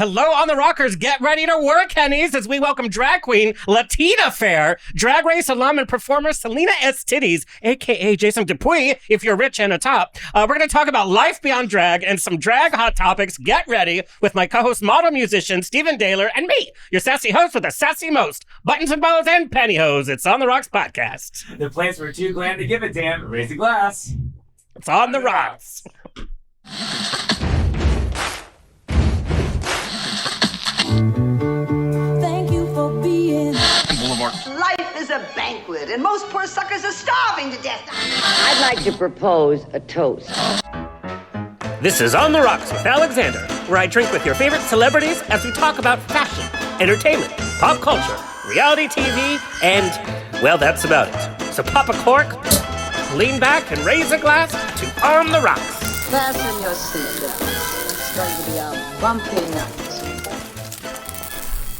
Hello on the rockers, get ready to work, hennies, as we welcome drag queen Latina Fair, Drag Race alum and performer Salina EsTitties, aka Jason Du Puy, if you're rich and a top. We're going to talk about life beyond drag and some drag hot topics. Get ready with my co-host, model musician Steven Dehler, and me, your sassy host with the sassy most, buttons and bows and pantyhose. It's On the Rocks podcast. The place where too glam to give a damn. Raise a glass. It's On the Rocks. Thank you for being Boulevard. Life is a banquet, and most poor suckers are starving to death. I'd like to propose a toast. This is On the Rocks with Alexander, where I drink with your favorite celebrities as we talk about fashion, entertainment, pop culture, reality TV, and, well, that's about it. So pop a cork, lean back, and raise a glass to On the Rocks. Fasten your seatbelts. It's going to be a bumpy night.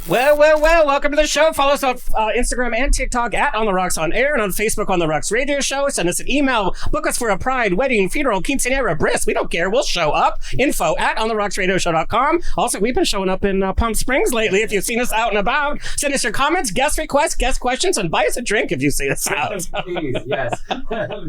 Well, welcome to the show. Follow us on Instagram and TikTok at On The Rocks On Air, and on Facebook On The Rocks Radio Show. Send us an email. Book us for a pride, wedding, funeral, quinceanera, bris. We don't care. We'll show up. Info at ontherocksradioshow.com. Also, we've been showing up in Palm Springs lately. If you've seen us out and about, send us your comments, guest requests, guest questions, and buy us a drink if you see us out. Please, yes.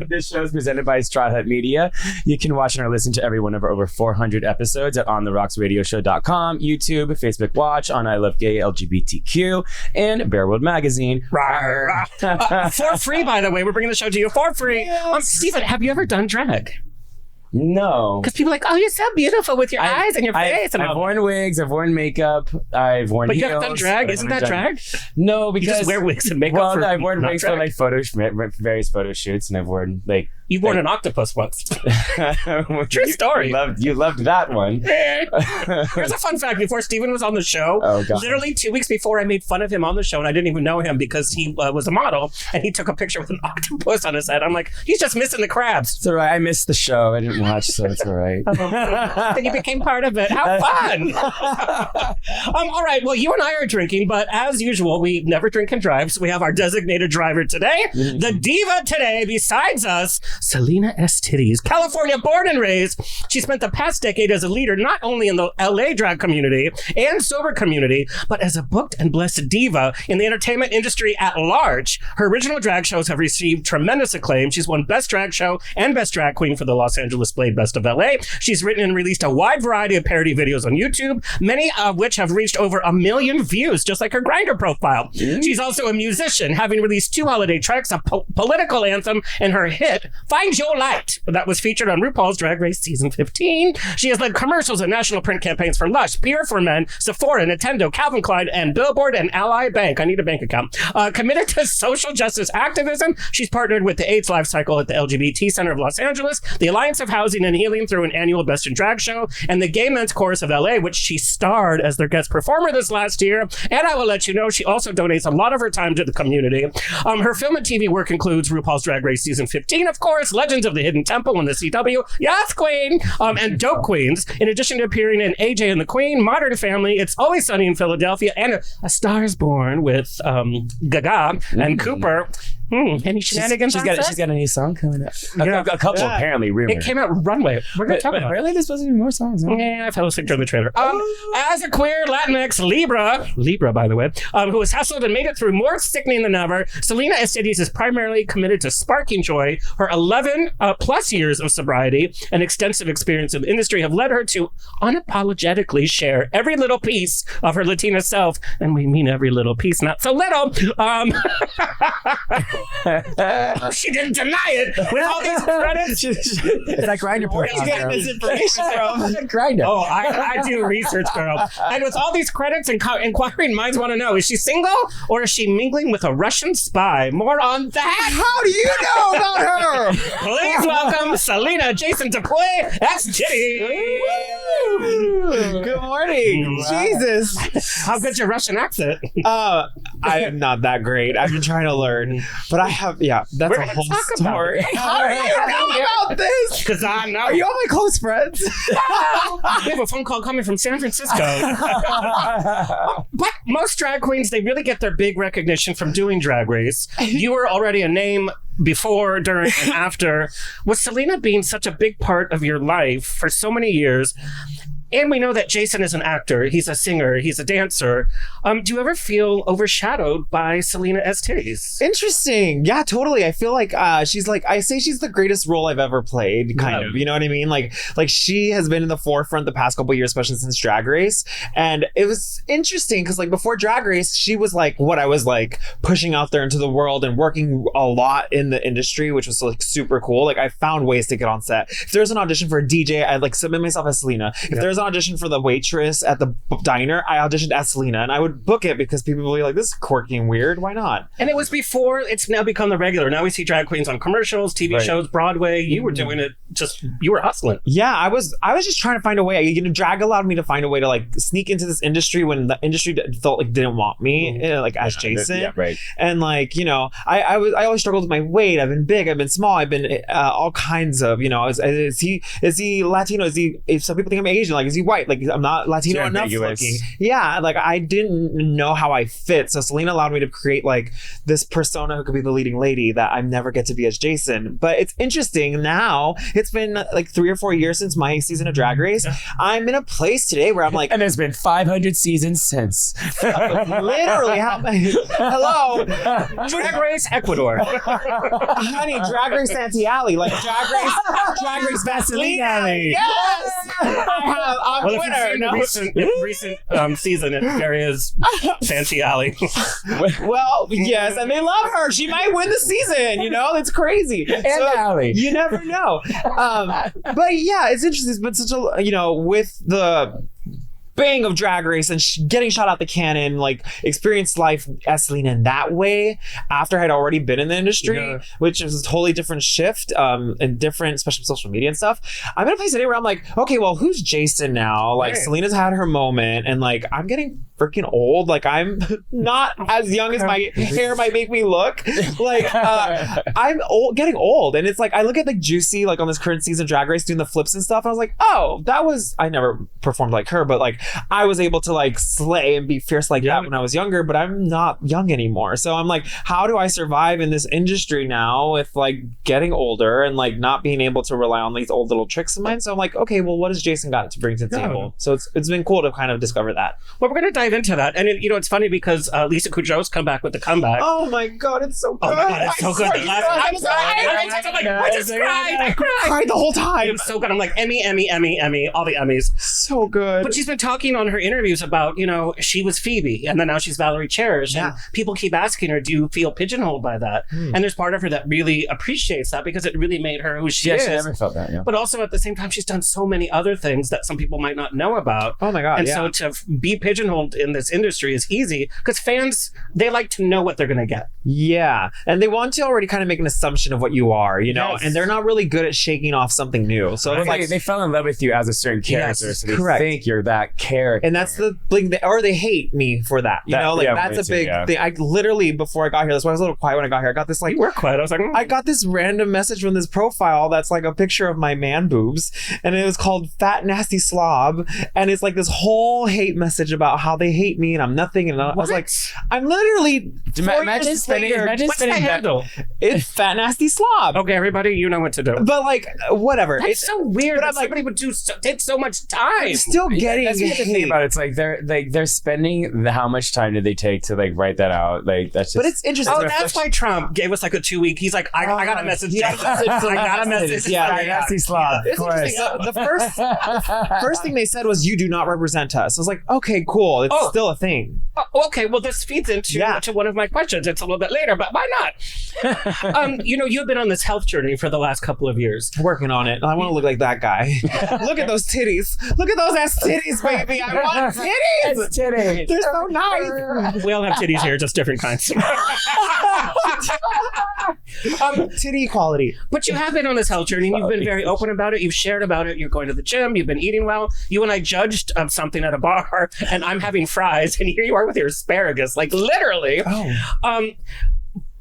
This show is presented by Straw Hut Media. You can watch and or listen to every one of our over 400 episodes at ontherocksradioshow.com, YouTube, Facebook Watch, on I Love Gay, LGBTQ, and Bearwood Magazine. For free, by the way. We're bringing the show to you for free. Yes. Steven, have you ever done drag? No. Because people are like, oh, you're so beautiful with your eyes and your face. And I've worn wigs, I've worn makeup, I've worn But heels. you haven't done drag? Isn't that drag? No, because... You just wear wigs and makeup Well, for I've worn wigs for drag. like various photo shoots, and I've worn like... You've worn an octopus once. True story. You loved that one. Here's a fun fact. Before Steven was on the show, Oh, God. literally 2 weeks before, I made fun of him on the show, and I didn't even know him because he was a model, and he took a picture with an octopus on his head. I'm like, he's just missing the crabs. It's all right. I missed the show. I didn't watch, so it's all right. Then you became part of it. How fun! All right. Well, you and I are drinking, but as usual, we never drink and drive. So we have our designated driver today, the diva today. Besides us, Salina EsTitties, California born and raised. She spent the past decade as a leader not only in the LA drag community and sober community, but as a booked and blessed diva in the entertainment industry at large. Her original drag shows have received tremendous acclaim. She's won Best Drag Show and Best Drag Queen for the Los Angeles Blade Best of LA. She's written and released a wide variety of parody videos on YouTube, many of which have reached over 1 million views, just like her Grindr profile. She's also a musician, having released 2 holiday tracks, a political anthem, and her hit, Find Your Light, that was featured on RuPaul's Drag Race Season 15. She has led commercials and national print campaigns for Lush, Pure for Men, Sephora, Nintendo, Calvin Klein, and Billboard and Ally Bank. I need a bank account. Committed to social justice activism, she's partnered with the AIDS Life Cycle at the LGBT Center of Los Angeles, the Alliance of Housing and Healing through an annual Best in Drag show, and the Gay Men's Chorus of LA, which she starred as their guest performer this last year. And I will let you know, she also donates a lot of her time to the community. Her film and TV work includes RuPaul's Drag Race Season 15, of course, Legends of the Hidden Temple on the CW, yes, Queen, and Dope Queens, in addition to appearing in AJ and the Queen, Modern Family, It's Always Sunny in Philadelphia, and A Star is Born with Gaga and Cooper. Any shenanigans on set? She's got a new song coming up. Yeah. A couple, apparently, rumored. It came out Runway. We're going to talk about it. Really? There's supposed to be more songs, huh? Yeah, I fell asleep during the trailer. As a queer Latinx Libra, by the way, who has hustled and made it through more sickening than ever, Salina EsTitties is primarily committed to sparking joy. Her 11 plus years of sobriety and extensive experience in the industry have led her to unapologetically share every little piece of her Latina self, and we mean every little piece, not so little. She didn't deny it with all these credits. It's like Grindr Where are you getting this information from? Grindr. Oh, I do research, girl. And with all these credits, inquiring minds want to know, is she single or is she mingling with a Russian spy? More on that. How do you know about her? Please welcome Salina Jason Du Puy. That's Titty. Good morning. Jesus. How good's your Russian accent? I am not that great. I've been trying to learn. But I have, that's We're a gonna whole talk about story. it. How do you know about this? Because I know. Are you all my close friends? We have a phone call coming from San Francisco. But most drag queens, they really get their big recognition from doing Drag Race. You were already a name before, during, and after. With Salina being such a big part of your life for so many years, And we know that Jason is an actor. He's a singer. He's a dancer. Do you ever feel overshadowed by Salina EsTitties? Interesting. Yeah, totally. I feel like she's like, I say she's the greatest role I've ever played, kind of. You know what I mean? Like she has been in the forefront the past couple of years, especially since Drag Race. And it was interesting because like before Drag Race, she was like what I was like pushing out there into the world and working a lot in the industry, which was like super cool. Like I found ways to get on set. If there's an audition for a DJ, I'd like submit myself as Salina. If there's an audition for the waitress at the diner, I auditioned as Salina, and I would book it because people would be like, this is quirky and weird. Why not? And it was before, it's now become the regular. Now we see drag queens on commercials, TV shows, Broadway. You were doing it you were hustling. Yeah, I was just trying to find a way. Drag allowed me to find a way to like sneak into this industry when the industry felt like didn't want me, like as Jason. Yeah, right. And like, I always struggled with my weight. I've been big, I've been small, I've been all kinds of, is he Latino? If some people think I'm Asian, like, is he white? Like, I'm not Latino enough looking. Yeah, like I didn't know how I fit. So Salina allowed me to create like this persona who could be the leading lady that I never get to be as Jason. But it's interesting now, it's been like 3 or 4 years since my season of Drag Race. I'm in a place today where I'm like, and there's been 500 seasons since. Literally, hello, Drag Race Ecuador. Honey, Drag Race Santee Alley, like Drag Race Vaseline Alley. Yes, I'm Well, winner. if you've seen the recent season, there is Santee Alley. Well, yes, and they love her. She might win the season. It's crazy. And Alley. You never know. But yeah, it's interesting. It's been such a with the bang of Drag Race and getting shot out the cannon, like experienced life as Salina in that way after I'd already been in the industry, which is a totally different shift and different, especially social media and stuff. I'm in a place today where I'm like, okay, well, who's Jason now? Like Salina's had her moment and like I'm getting freaking old. Like I'm not as young as my hair might make me look. Like I'm getting old. And it's like, I look at like Juicy, like on this current season of Drag Race doing the flips and stuff. And I was like, oh, I never performed like her, but like I was able to like slay and be fierce like that when I was younger, but I'm not young anymore. So I'm like, how do I survive in this industry now with like getting older and like not being able to rely on these old little tricks of mine? So I'm like, okay, well, what has Jason got to bring to the table? So it's been cool to kind of discover that. Well, we're going to dive into that. And it's funny because Lisa Kudrow's come back with the comeback. Oh my God, it's so good. Oh my God, it's so good. I cried the whole time. It's so good. I'm like, Emmy, all the Emmys. So good. But she's been talking on her interviews about, she was Phoebe and then now she's Valerie Cherish. And people keep asking her, do you feel pigeonholed by that? And there's part of her that really appreciates that because it really made her who she is. She never felt that, But also at the same time, she's done so many other things that some people might not know about. Oh my God, and so to be pigeonholed in this industry is easy because fans, they like to know what they're going to get. Yeah. And they want to already kind of make an assumption of what you are, and they're not really good at shaking off something new. So it's like they fell in love with you as a certain character. So they think you're that character. And that's the thing, or they hate me for that. That's a big thing. I literally, before I got here, that's why I was a little quiet when I got here. I got this like, you were quiet. I was like, I got this random message from this profile that's like a picture of my man boobs. And it was called Fat Nasty Slob. And it's like this whole hate message about how they hate me and I'm nothing. And I was like, I'm literally imagine spending handle. It's Fat Nasty Slob. Okay, everybody, you know what to do. But like, whatever. That's so weird. But I'm like, somebody would take so much time. I'm still getting that's what the thing about it. It's like they're spending how much time did they take to like write that out? Like that's just. But it's interesting. Oh, that's why Trump gave us like a 2 week. He's like, I got a message. I got a message. Nasty Slob. Of course. The first thing they said was, "You do not represent us." I was like, okay, cool. It's still a thing. Okay, well, this feeds into to one of my questions. It's a little bit later, but why not? You've been on this health journey for the last couple of years. Working on it. I want to look like that guy. Look at those titties. Look at those ass titties, baby. I want titties. Titties. They're so nice. We all have titties here, just different kinds. Titty equality. But you have been on this health journey and you've been very open about it. You've shared about it. You're going to the gym. You've been eating well. You and I judged something at a bar and I'm having fries and here you are with your asparagus, like literally.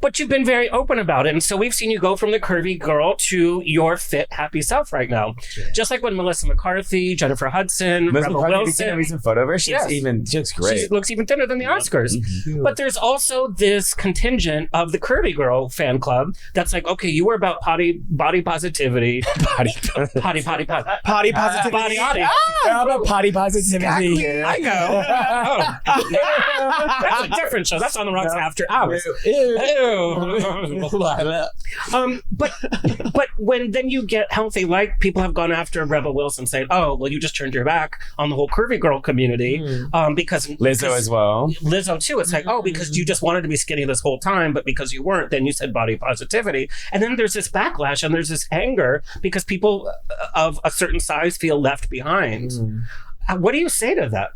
But you've been very open about it. And so we've seen you go from the curvy girl to your fit, happy self right now. Just like when Melissa McCarthy, Jennifer Hudson, Rebel Wilson. A recent photo of her. She looks great. She looks even thinner than the Oscars. But there's also this contingent of the curvy girl fan club that's like, okay, you were about body positivity. Potty Potty. Potty positivity. How about potty positivity? Exactly. I know. That's a different show. That's on the Rocks After Hours. But when then you get healthy, like people have gone after Rebel Wilson saying, oh, well, you just turned your back on the whole curvy girl community because Lizzo as well. Lizzo too. It's like, oh, because you just wanted to be skinny this whole time, but because you weren't, then you said body positivity. And then there's this backlash and there's this anger because people of a certain size feel left behind. What do you say to that?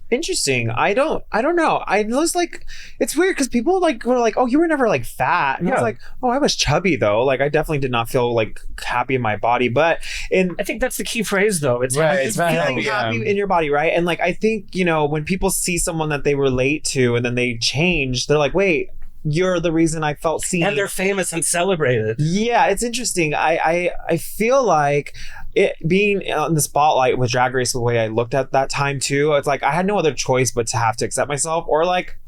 Interesting. I don't know. I was like, it's weird because people like were like, oh, you were never like fat. And I was like, oh, I was chubby though. Like I definitely did not feel like happy in my body. But I think that's the key phrase though. It's feeling happy in your body, right? And like I think, when people see someone that they relate to and then they change, they're like, wait, you're the reason I felt seen. And they're famous and celebrated. Yeah, it's interesting. I feel like it being on the spotlight with Drag Race, the way I looked at that time too, it's like I had no other choice but to have to accept myself, or like,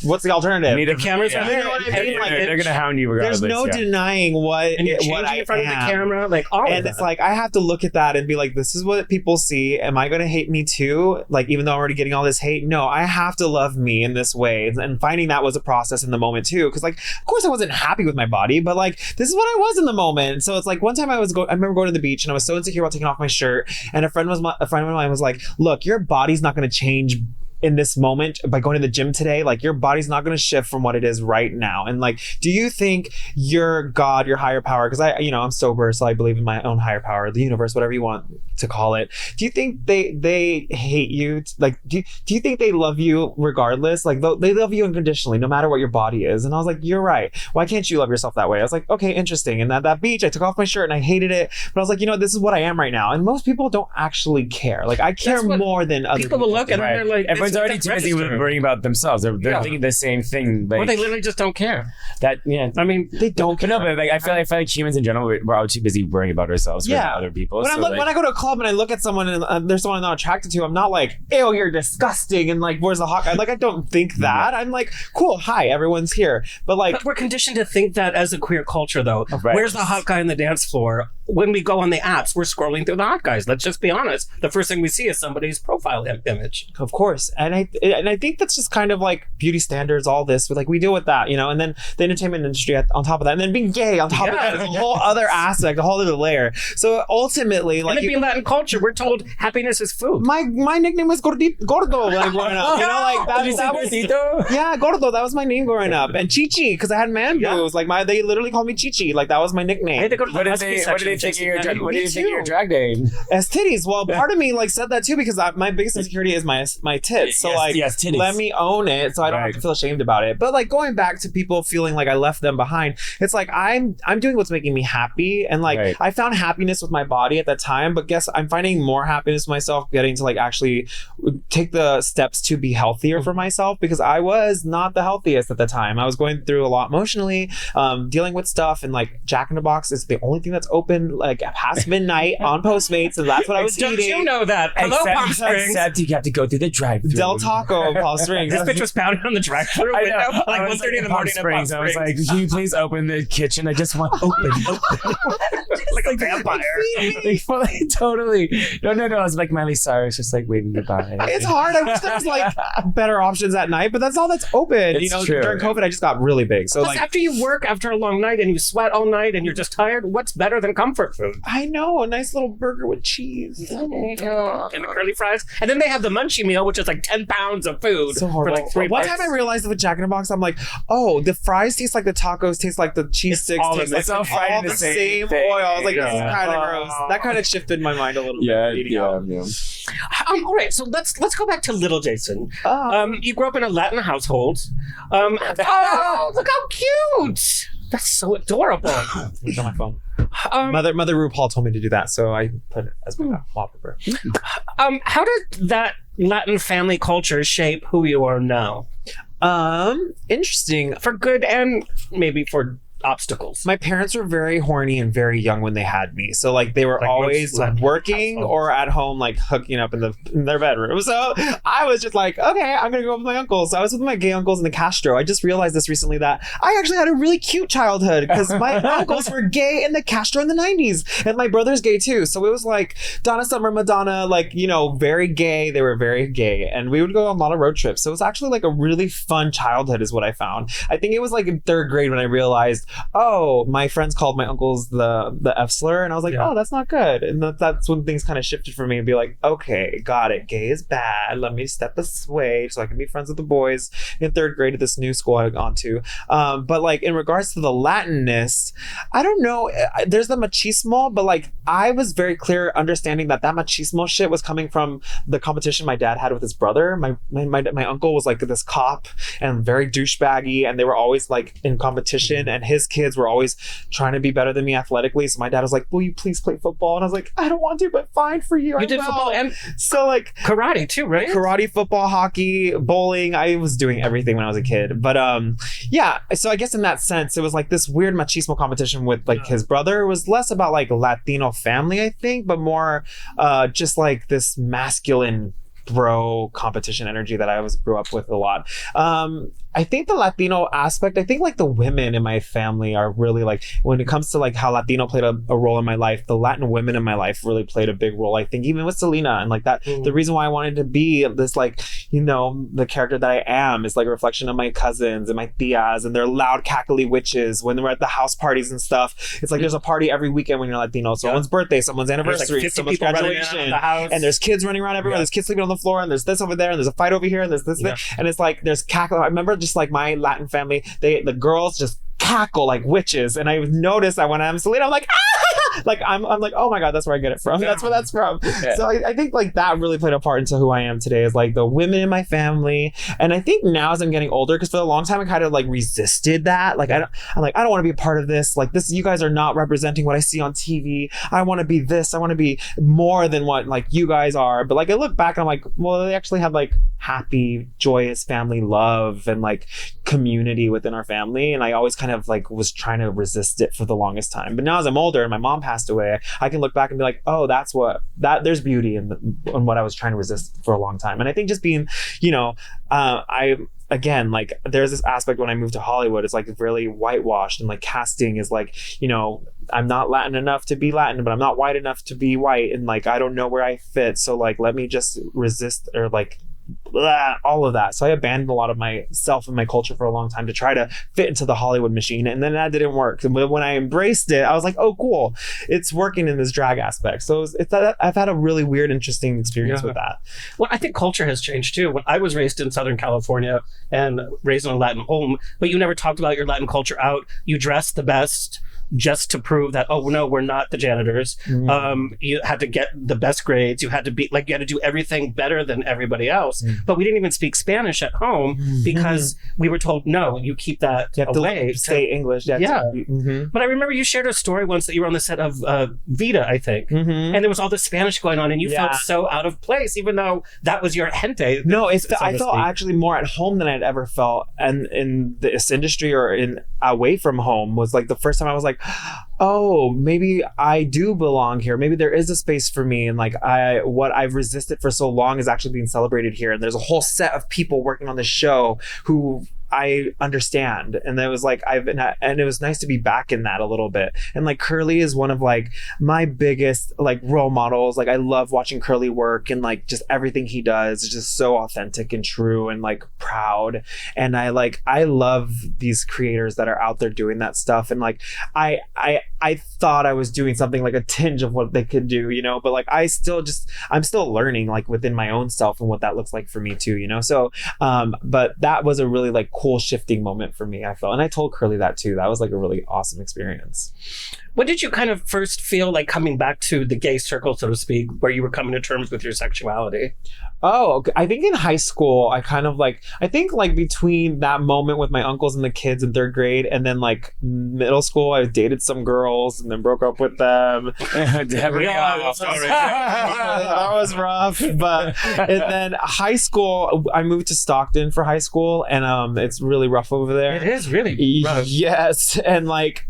what's the alternative? The cameras are there. You know what I mean? Like, they're gonna hound you regardless. There's no denying what I in front of the camera, like all and it's like I have to look at that and be like, this is what people see. Am I gonna hate me too? Like even though I'm already getting all this hate, no, I have to love me in this way. And finding that was a process in the moment too, because like of course I wasn't happy with my body, but like this is what I was in the moment. So it's like one time I remember going to the beach and I was so insecure about taking off my shirt, and a friend of mine was like, look, your body's not going to change in this moment by going to the gym today. Like your body's not going to shift from what it is right now. And like, do you think your God, your higher power, because I'm sober, so I believe in my own higher power, the universe, whatever you want to call it. Do you think they hate you? Like, do you think they love you regardless? Like they love you unconditionally, no matter what your body is. And I was like, you're right. Why can't you love yourself that way? I was like, okay, interesting. And at that beach, I took off my shirt and I hated it, but I was like, this is what I am right now. And most people don't actually care. Like I care more than other people. People will look and they're like, everyone's already too busy worrying about themselves. They're thinking the same thing. Like, or they literally just don't care. I mean, they don't care. No, but like I feel like humans in general, we're all too busy worrying about ourselves rather than other people. When I go to a club and I look at someone and there's someone I'm not attracted to, I'm not like, ew, you're disgusting, and like, where's the hot guy? Like I don't think that. I'm like, cool, hi, everyone's here. But we're conditioned to think that as a queer culture though. Right. Where's the hot guy on the dance floor? When we go on the apps, we're scrolling through the hot guys. Let's just be honest. The first thing we see is somebody's profile image. Of course. And I think that's just kind of like beauty standards, all this. Like we deal with that, and then the entertainment industry on top of that. And then being gay on top of that is a whole other aspect, a whole other layer. So ultimately, like... And being Latin culture, we're told happiness is food. My nickname was Gordo like growing up. That was... Yeah, Gordo. That was my name growing up. And Chichi, because I had man boobs. Like they literally called me Chichi. Like that was my nickname. I had to go to what did they think of your drag name? EsTitties. Well, part of me like said that too, because my biggest insecurity is my tits. So titties. Let me own it so I don't have to feel ashamed about it. But like going back to people feeling like I left them behind, it's like I'm doing what's making me happy, and like I found happiness with my body at that time, but guess I'm finding more happiness with myself getting to like actually take the steps to be healthier for myself, because I was not the healthiest at the time. I was going through a lot emotionally, dealing with stuff, and like Jack in the Box is the only thing that's open like past midnight on Postmates, and that's what I was eating. Don't you know that? Except you have to go through the drive-thru. Del Taco in Palm Springs. This bitch was pounding on the drive-thru window like 1:30 in the morning in Palm Springs. I was like, can you please open the kitchen? I just want open. Like a vampire. Like, totally. No. I was like Miley Cyrus, just like waving goodbye. It's hard. I wish there was like better options at night, but that's all that's open. It's true. During COVID, I just got really big. So like after you work after a long night and you sweat all night and you're just tired, what's better than comfort food? I know, a nice little burger with cheese and the curly fries, and then they have the munchie meal, which is like 10 pounds of food. So horrible. For like $3. One time I realized with Jack in the Box, I'm like, oh, the fries taste like the tacos, taste like the cheese sticks, it's all fried in the same oil. I was like, this is kind of gross. That kind of shifted my mind a little bit. Yeah. All right, so let's go back to little Jason. You grew up in a Latin household. Oh, look how cute! That's so adorable. It's on my phone. Mother RuPaul told me to do that, so I put it as my wallpaper. How did that Latin family culture shape who you are now? Interesting. For good and maybe for obstacles. My parents were very horny and very young when they had me. So like they were Like, always working or at home, like hooking up in their bedroom. So I was just like, okay, I'm gonna go with my uncles. So I was with my gay uncles in the Castro. I just realized this recently that I actually had a really cute childhood because my uncles were gay in the Castro in the 90s. And my brother's gay too. So it was like Donna Summer, Madonna, like, you know, very gay. They were very gay. And we would go on a lot of road trips. So it was actually like a really fun childhood is what I found. I think it was like in third grade when I realized, oh, my friends called my uncles the F slur, and I was like, oh, that's not good. And that's when things kind of shifted for me to be like, okay, got it. Gay is bad. Let me step away so I can be friends with the boys in third grade at this new school I've gone to. But like in regards to the Latinness, I don't know. There's the machismo, but like I was very clear understanding that machismo shit was coming from the competition my dad had with his brother. My uncle was like this cop and very douchebaggy, and they were always like in competition, and his kids were always trying to be better than me athletically. So my dad was like, will you please play football? And I was like, I don't want to, but fine for you. You did football and so like karate too, right? Karate, football, hockey, bowling. I was doing everything when I was a kid. But yeah, so I guess in that sense, it was like this weird machismo competition with like his brother. It was less about like Latino family, I think, but more just like this masculine bro competition energy that I grew up with a lot. I think the Latino aspect, I think like the women in my family are really like, when it comes to like how Latino played a role in my life, the Latin women in my life really played a big role. I think even with Salina and like that, the reason why I wanted to be this like, you know, the character that I am is like a reflection of my cousins and my tias and their loud cackly witches when we're at the house parties and stuff. It's like there's a party every weekend when you're Latino. Someone's birthday, someone's anniversary, like someone's graduation, and there's kids running around everywhere. There's kids sleeping on the floor, and there's this over there, and there's a fight over here, and there's this thing. And it's like there's cackle. I remember just like my Latin family, the girls just cackle like witches, and I noticed that when I'm Salina, I'm like, ah! Like I'm like, oh my god, that's where I get it from. That's where that's from. Yeah. So I think like that really played a part into who I am today, is like the women in my family. And I think now as I'm getting older, because for a long time I kind of like resisted that. Like I'm like, I don't want to be a part of this. Like this, you guys are not representing what I see on TV. I want to be this. I want to be more than what like you guys are. But like I look back and I'm like, well, they actually have like happy, joyous family love and like community within our family. And I always kind of like was trying to resist it for the longest time. But now as I'm older and my mom passed away, I can look back and be like, oh, there's beauty in what I was trying to resist for a long time. And I think just being, you know, again, like there's this aspect when I moved to Hollywood, it's like really whitewashed, and like casting is like, you know, I'm not Latin enough to be Latin, but I'm not white enough to be white. And like, I don't know where I fit. So like, let me just resist or like, all of that. So I abandoned a lot of myself and my culture for a long time to try to fit into the Hollywood machine, and then that didn't work. And when I embraced it, I was like, oh cool, it's working in this drag aspect. So I've had a really weird, interesting experience with that. Well, I think culture has changed too. When I was raised in Southern California and raised in a Latin home, but you never talked about your Latin culture out. You dressed the best just to prove that, oh no, we're not the janitors. You had to get the best grades. You had to be like, you had to do everything better than everybody else. But we didn't even speak Spanish at home because we were told, no, you keep that away. Stay English. But I remember you shared a story once that you were on the set of Vida, I think. And there was all this Spanish going on, and you felt so out of place, even though that was your gente. No, I felt actually more at home than I'd ever felt. And in this industry or in away from home was like the first time I was like, oh, maybe I do belong here. Maybe there is a space for me. And like what I've resisted for so long is actually being celebrated here. And there's a whole set of people working on this show who I understand. And it was like, and it was nice to be back in that a little bit. And like Curly is one of like my biggest like role models. Like I love watching Curly work, and like just everything he does is just so authentic and true and like proud. And I love these creators that are out there doing that stuff. And like, I thought I was doing something like a tinge of what they could do, you know, but like I'm still learning like within my own self and what that looks like for me too, you know? So, but that was a really like cool shifting moment for me, I felt. And I told Curly that too. That was like a really awesome experience. When did you kind of first feel like coming back to the gay circle, so to speak, where you were coming to terms with your sexuality? Oh, okay. I think in high school, I think between that moment with my uncles and the kids in 3rd grade and then like middle school, I dated some girls and then broke up with them. That was rough. But and then high school, I moved to Stockton for high school, and it's really rough over there. It is really rough. Yes. And like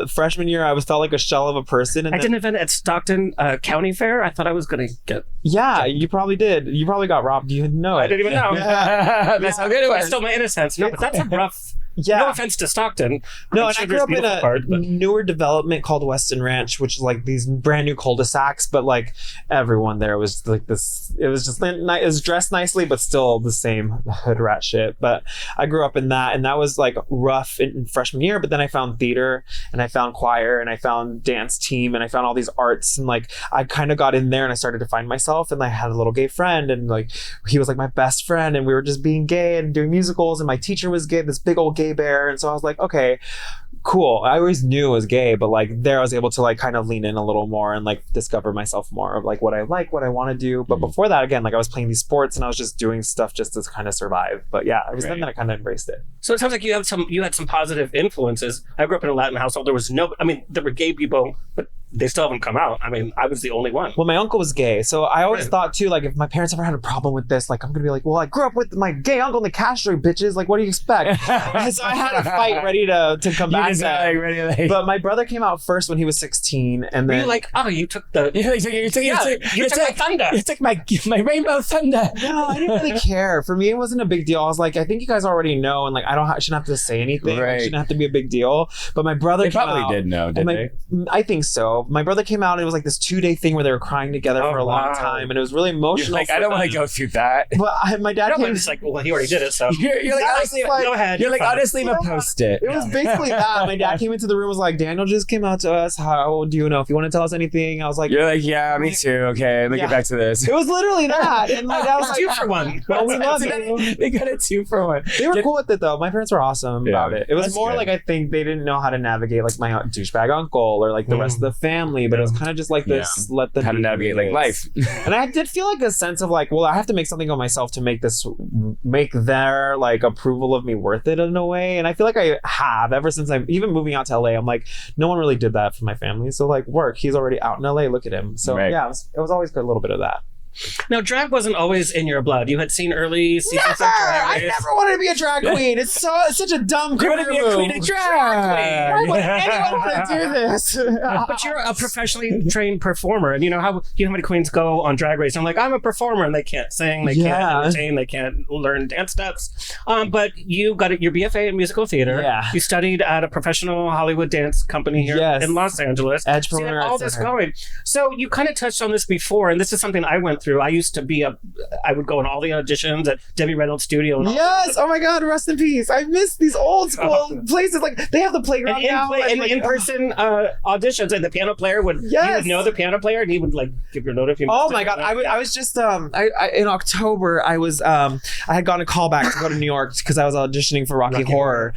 freshman year, I felt like a shell of a person. And I did an event at Stockton County Fair. I thought I was going to get... Yeah, you probably did. You probably got robbed. You didn't know it. I didn't even know. That's how good it I was. stole my innocence. No, but that's a rough... Yeah. No offense to Stockton. No, I'm and sure I grew up in a newer development called Weston Ranch, which is like these brand new cul-de-sacs, but like everyone there was like this, it was just, it was dressed nicely, but still the same hood rat shit. But I grew up in that, and that was like rough in freshman year, but then I found theater, and I found choir, and I found dance team, and I found all these arts, and like I kind of got in there and I started to find myself, and I had a little gay friend, and like he was like my best friend, and we were just being gay and doing musicals, and my teacher was gay, this big old gay bear. And so I was like, okay, cool. I always knew I was gay, but like there I was able to like kind of lean in a little more and like discover myself more of like what I like, what I want to do. But before that, again, like I was playing these sports and I was just doing stuff just to kind of survive. But yeah, it was then that I kind of embraced it. So it sounds like you had some positive influences. I grew up in a Latin household. There were gay people, but they still haven't come out. I mean, I was the only one. Well, my uncle was gay. So I always thought too, like if my parents ever had a problem with this, like I'm gonna be like, well, I grew up with my gay uncle in the Castro, bitches. Like, what do you expect? And so I had a fight ready to come back. But my brother came out first when he was 16, and then were you like, oh, you took the You took my thunder. You took my rainbow thunder. No, I didn't really care. For me, it wasn't a big deal. I was like, I think you guys already know, and like I shouldn't have to say anything. Right. It shouldn't have to be a big deal. But my brother probably did know, did they? I think so. My brother came out, and it was like this 2-day thing where they were crying together for a long time, and it was really emotional. Like, I don't want to go through that. But my dad came. Just like, well, he already did it, so You're like, honestly, go ahead. You're like, honestly, I'm a post-it. It was basically that. My dad came into the room, was like, Daniel just came out to us. How do you know if you want to tell us anything? I was like, you're like, yeah, me too. Okay, let me get back to this. It was literally that. And my dad was like, 2 for 1. Well, we love you. They got a 2 for 1. They were cool with it though. My parents were awesome about it. It was That's more good. like I think they didn't know how to navigate like my douchebag uncle or like the rest of the family, but it was kind of just like this. Let them how to be navigate like life. And I did feel like a sense of like, well, I have to make something of myself to make their like approval of me worth it in a way. And I feel like I have ever since I'm even moving out to LA. I'm like, no one really did that for my family. So like, work. He's already out in LA. Look at him. So yeah, it was always a little bit of that. Now, drag wasn't always in your blood. You had seen early seasons of Drag I Race. never wanted to be a drag queen. It's such a dumb career You want to be a queen of drag. Why would anyone want to do this? But you're a professionally trained performer, and you know how many queens go on Drag Race and I'm like, I'm a performer, and they can't sing, they can't entertain, they can't learn dance steps. But you got your BFA in musical theater. Yeah. You studied at a professional Hollywood dance company here in Los Angeles. Edge So you had all this going. So you kind of touched on this before, and this is something I went through. I used to be I would go in all the auditions at Debbie Reynolds' studio. And Yes. Oh my God. Rest in peace. I miss these old school places. Like they have the playground now. In-person auditions, and the piano player would you would know the piano player, and he would like give your note if you. Oh my God. I was just in October I was I had gotten a call back to go to New York because I was auditioning for Rocky Horror,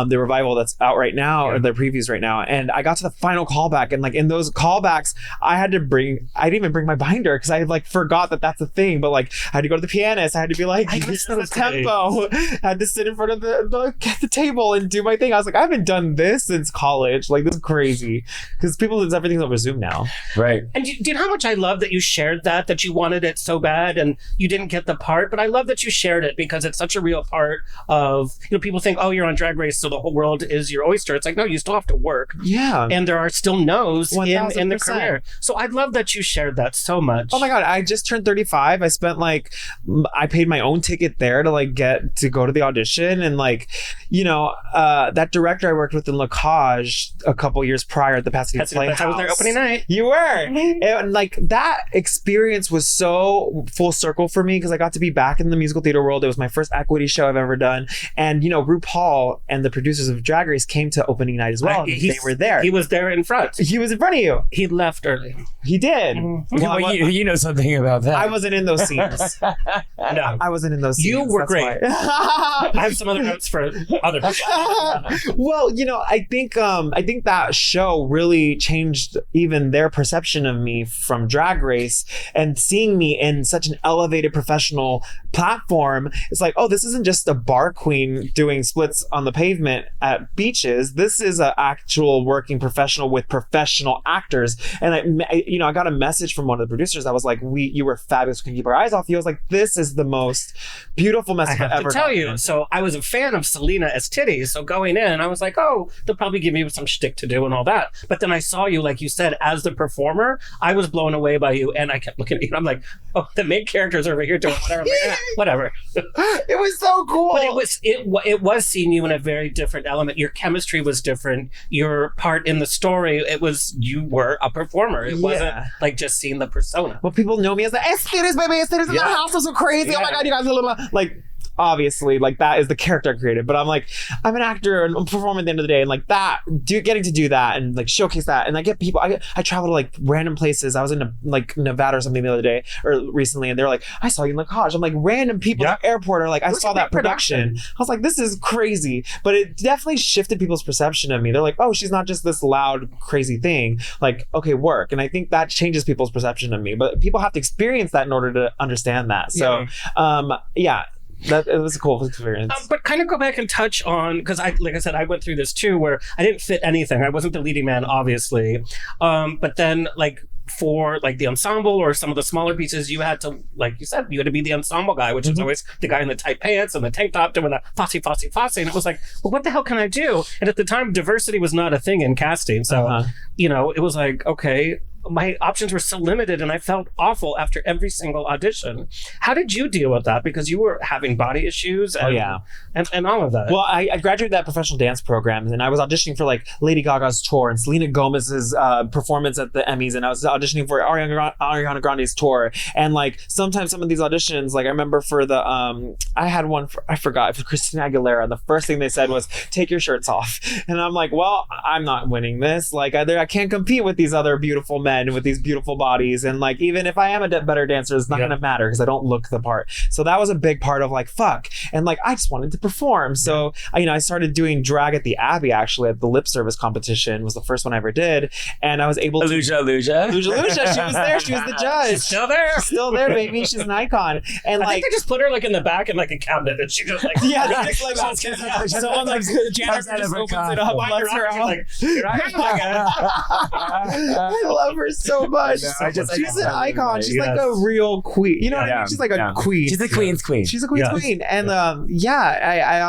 the revival that's out right now, or the previews right now, and I got to the final callback, and like in those callbacks I didn't even bring my binder because I like forgot that that's a thing, but like I had to go to the pianist, I had to be like, this is the tempo. I had to sit in front of the table and do my thing. I was like, I haven't done this since college. Like this is crazy because everything's over Zoom now. Right. And do you know how much I love that you shared that you wanted it so bad and you didn't get the part, but I love that you shared it because it's such a real part of, people think, oh, you're on Drag Race, so the whole world is your oyster. It's like, no, you still have to work. Yeah. And there are still no's in the 1000%. career. So I love that you shared that so much. Oh my God. I just turned 35. I paid my own ticket there to like get to go to the audition, and like, that director I worked with in La Cage a couple years prior at the Pasadena Playhouse. I was there opening night. You were. And like that experience was so full circle for me because I got to be back in the musical theater world. It was my first equity show I've ever done. And RuPaul and the producers of Drag Race came to opening night as well. They were there. He was there in front. He was in front of you. He left early. He did. Well, you know something about about that? I wasn't in those scenes. No. I wasn't in those scenes. You were That's great. why. I have some other notes for other people. Well, I think that show really changed even their perception of me from Drag Race, and seeing me in such an elevated professional platform. It's like, oh, this isn't just a bar queen doing splits on the pavement at beaches. This is an actual working professional with professional actors. And I got a message from one of the producers that was like, you were fabulous. We can keep our eyes off you. I was like, this is the most beautiful message I've ever tell you. gotten. So I was a fan of Salina EsTitties. So going in, I was like, oh, they'll probably give me some shtick to do and all that. But then I saw you, like you said, as the performer. I was blown away by you, and I kept looking at you. And I'm like, oh, the main character's over here doing whatever. I'm like, whatever. It was so cool. But it was seeing you in a very different element. Your chemistry was different. Your part in the story, you were a performer. It wasn't like just seeing the persona. Well, people know me as the EsTitties, baby. EsTitties in the house is so crazy. Oh my God, you guys are little, like, obviously, like, that is the character I created. But I'm like, I'm an actor and I'm performing at the end of the day, and like that, getting to do that and like showcase that, and I get people. I travel to like random places. I was in like Nevada or something the other day or recently, and they're like, I saw you in La Cage. I'm like, random people at the airport are like, I saw that production. I was like, this is crazy. But it definitely shifted people's perception of me. They're like, oh, she's not just this loud, crazy thing. Like, okay, work. And I think that changes people's perception of me. But people have to experience that in order to understand that. So, it was a cool experience. But kind of go back and touch on, because like I said, I went through this too, where I didn't fit anything. I wasn't the leading man, obviously. But then, like, for like the ensemble or some of the smaller pieces, you had to, like you said, you had to be the ensemble guy, which is always the guy in the tight pants and the tank top doing the fussy. And it was like, well, what the hell can I do? And at the time, diversity was not a thing in casting. So, it was like, okay, my options were so limited, and I felt awful after every single audition. How did you deal with that? Because you were having body issues and, and all of that. Well, I graduated that professional dance program, and I was auditioning for like Lady Gaga's tour and Selena Gomez's performance at the Emmys, and I was auditioning for Ariana Grande's tour. And like sometimes some of these auditions, like I remember for the I had one for, I forgot, for Christina Aguilera. The first thing they said was, take your shirts off. And I'm like, well, I'm not winning this. Like I can't compete with these other beautiful men with these beautiful bodies, and like even if I am a better dancer, it's not gonna matter because I don't look the part. So that was a big part of like, fuck, and like I just wanted to perform. So I started doing drag at the Abbey, actually, at the lip service competition. Was the first one I ever did, and I was able to Luja, she was there, she was the judge. She's still there, baby. She's an icon. And I like think they just put her like in the back in like a cabinet, and she just like someone like Janice just opens it up, lets her out. Like, here I am again. I love her so much. She's an icon. She's like a real queen. You know what I mean? She's like a queen. She's the queen's queen. She's a queen's queen. And I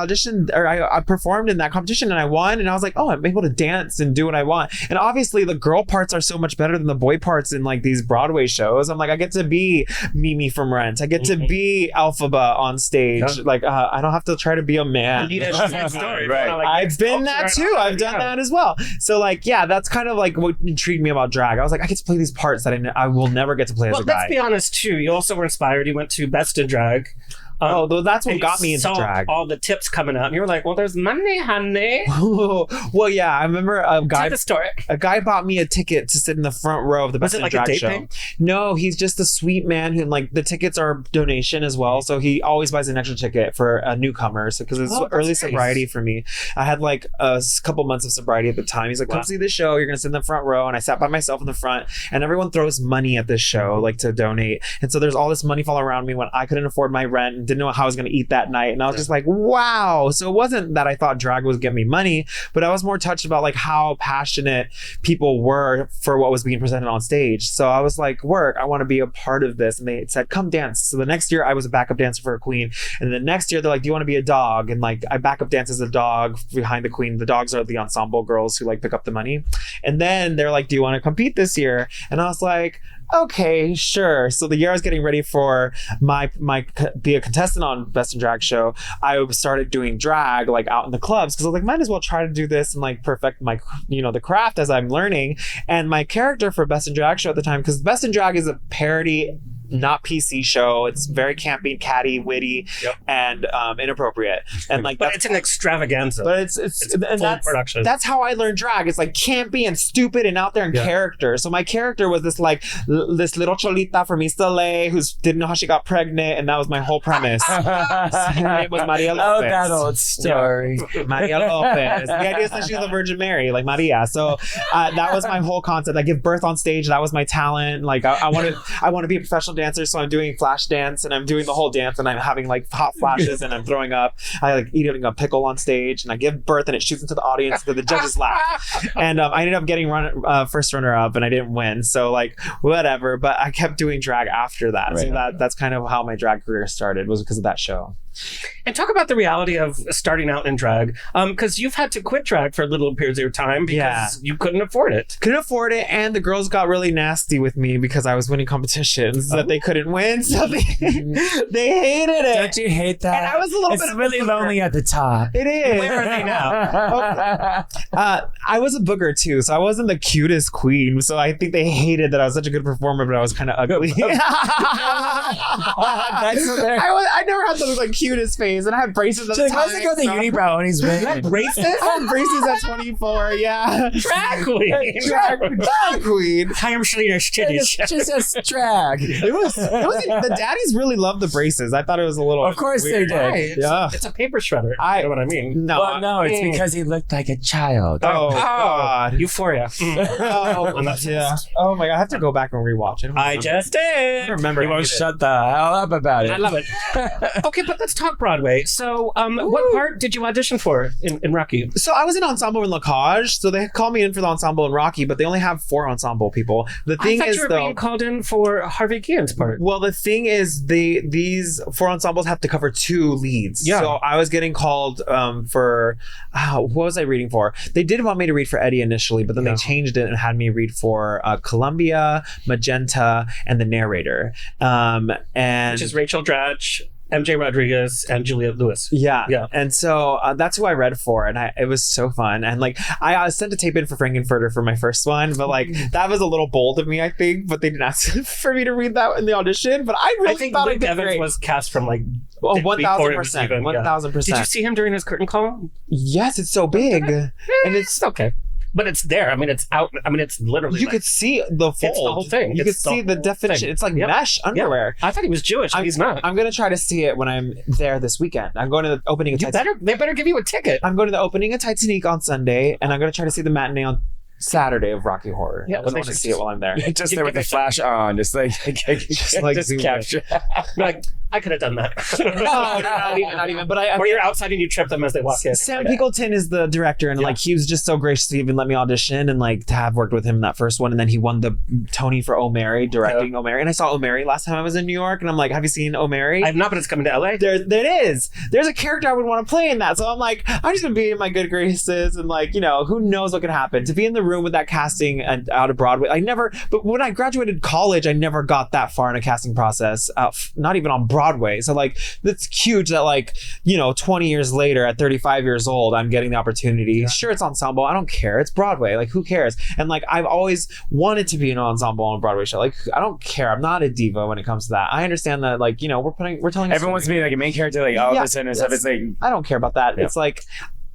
auditioned, or I performed in that competition, and I won. And I was like, oh, I'm able to dance and do what I want. And obviously the girl parts are so much better than the boy parts in like these Broadway shows. I'm like, I get to be Mimi from Rent. I get to be Elphaba on stage. Like I don't have to try to be a man. Right. I've been that too. I've done that as well. So like, that's kind of like what intrigued me about drag. I was like, I get to play these parts that I will never get to play as a guy. Let's be honest too. You also were inspired. You went to Best in Drag. That's what got me into drag. All the tips coming out, and you were like, "Well, there's money, honey." Well, yeah, I remember a guy. Tell the story. A guy bought me a ticket to sit in the front row of the Best in Drag show. Thing? No, he's just a sweet man who, like, the tickets are donation as well, so he always buys an extra ticket for newcomers because it's early sobriety for me. I had like a couple months of sobriety at the time. He's like, "Come see this show. You're gonna sit in the front row," and I sat by myself in the front, and everyone throws money at this show, like to donate, and so there's all this money fall around me when I couldn't afford my rent and didn't know how I was gonna eat that night, and I was just like, wow. So it wasn't that I thought drag was get me money, but I was more touched about like how passionate people were for what was being presented on stage. So I was like, work, I want to be a part of this. And they said, come dance. So the next year I was a backup dancer for a queen, and the next year they're like, do you want to be a dog? And like I backup dance as a dog behind the queen. The dogs are the ensemble girls who like pick up the money. And then they're like, do you want to compete this year? And I was like, okay, sure. So the year I was getting ready for my be a contestant on Best in Drag show, I started doing drag like out in the clubs because I was like, might as well try to do this and like perfect my the craft as I'm learning. And my character for Best in Drag show at the time, because Best in Drag is a parody not PC show. It's very campy, catty, witty, and inappropriate. And like, but it's an extravaganza. But it's and full production. That's how I learned drag. It's like campy and stupid and out there in character. So my character was this like this little cholita from East LA who didn't know how she got pregnant, and that was my whole premise. Her name was Maria Lopez. Oh, that old story. Maria Lopez. The idea is that she's the Virgin Mary, like Maria. So that was my whole concept. I give birth on stage. That was my talent. Like I want to be a professional dancer, so I'm doing flash dance and I'm doing the whole dance and I'm having like hot flashes and I'm throwing up. I like eating a pickle on stage and I give birth and it shoots into the audience, so the judges laugh. And I ended up getting first runner up and I didn't win. So like whatever. But I kept doing drag after that. Right. So that's kind of how my drag career started, was because of that show. And talk about the reality of starting out in drag, because you've had to quit drag for little periods of your time because you couldn't afford it. Couldn't afford it, and the girls got really nasty with me because I was winning competitions that they couldn't win, so they hated it. Don't you hate that? And I was a little bit really lonely at the top. It is. Where are they now? I was a booger too, so I wasn't the cutest queen. So I think they hated that I was such a good performer, but I was kind of ugly. I never had the like cutest face, and I had braces at the time. Why does it go the unibrow when he's winning? Braces? I had braces at 24. Yeah, Drag queen. Drag queen. Hi, I'm Salina EsTitties. Just a drag. It was the daddies really loved the braces. I thought it was a little. Of course weird. they did. Right. It's a paper shredder. You know what I mean? No, well, no, it's because he looked like a child. Oh God, Euphoria. Yeah. Oh my God, I have to go back and rewatch it. I just did. I remember. He won't shut the hell up about it. I love it. Okay, but let's talk Broadway. So, what part did you audition for in Rocky? So I was in ensemble in La Cage, so they called me in for the ensemble in Rocky, but they only have 4 ensemble people. The thing I thought is, you were being called in for Harvey Guillen's part. Well, the thing is, these 4 ensembles have to cover 2 leads. Yeah. So I was getting called for what was I reading for? They did want me to read for Eddie initially, but then they changed it and had me read for Columbia, Magenta, and the narrator. Which is Rachel Dratch, MJ Rodriguez, and Juliette Lewis. Yeah. And so that's who I read for, and it was so fun. And like I sent a tape in for Frankenfurter for my first one, but like that was a little bold of me, I think. But they didn't ask for me to read that in the audition. But I think thought Luke Evans was cast from like 1,000%. 1,000%. Did you see him during his curtain call? Yes, it's so big, and it's okay. But it's there. I mean, it's out. I mean, it's literally. You could see the fold. It's the whole thing. You could see the definition. It's like mesh underwear. I thought he was Jewish. He's not. I'm gonna try to see it when I'm there this weekend. I'm going to the opening of Titanic. They better give you a ticket. I'm going to the opening of Titanic on Sunday, and I'm gonna try to see the matinee on Saturday of Rocky Horror. Yeah, I want to see it while I'm there. Just there with the flash on, just capture. Like, I could have done that. No, not even. But or you're outside and you trip them as they walk in. Sam Pickleton is the director, and like he was just so gracious to even let me audition and like to have worked with him in that first one, and then he won the Tony for O'Mary directing O'Mary, and I saw O'Mary last time I was in New York, and I'm like, have you seen O'Mary? I have not, but it's coming to LA. There it is. There's a character I would want to play in that, so I'm like, I'm just gonna be in my good graces, and like, you know, who knows what could happen. To be in the room with that casting and out of Broadway, but when I graduated college, I never got that far in a casting process, not even on Broadway. So like, that's huge that like, you know, 20 years later at 35 years old, I'm getting the opportunity. Sure, it's ensemble. I don't care. It's Broadway. Like, who cares? And like, I've always wanted to be an ensemble on a Broadway show. Like, I don't care. I'm not a diva when it comes to that. I understand that, like, you know, we're telling everyone wants to be like a main character, like all of a sudden stuff. It's like, I don't care about that. It's like,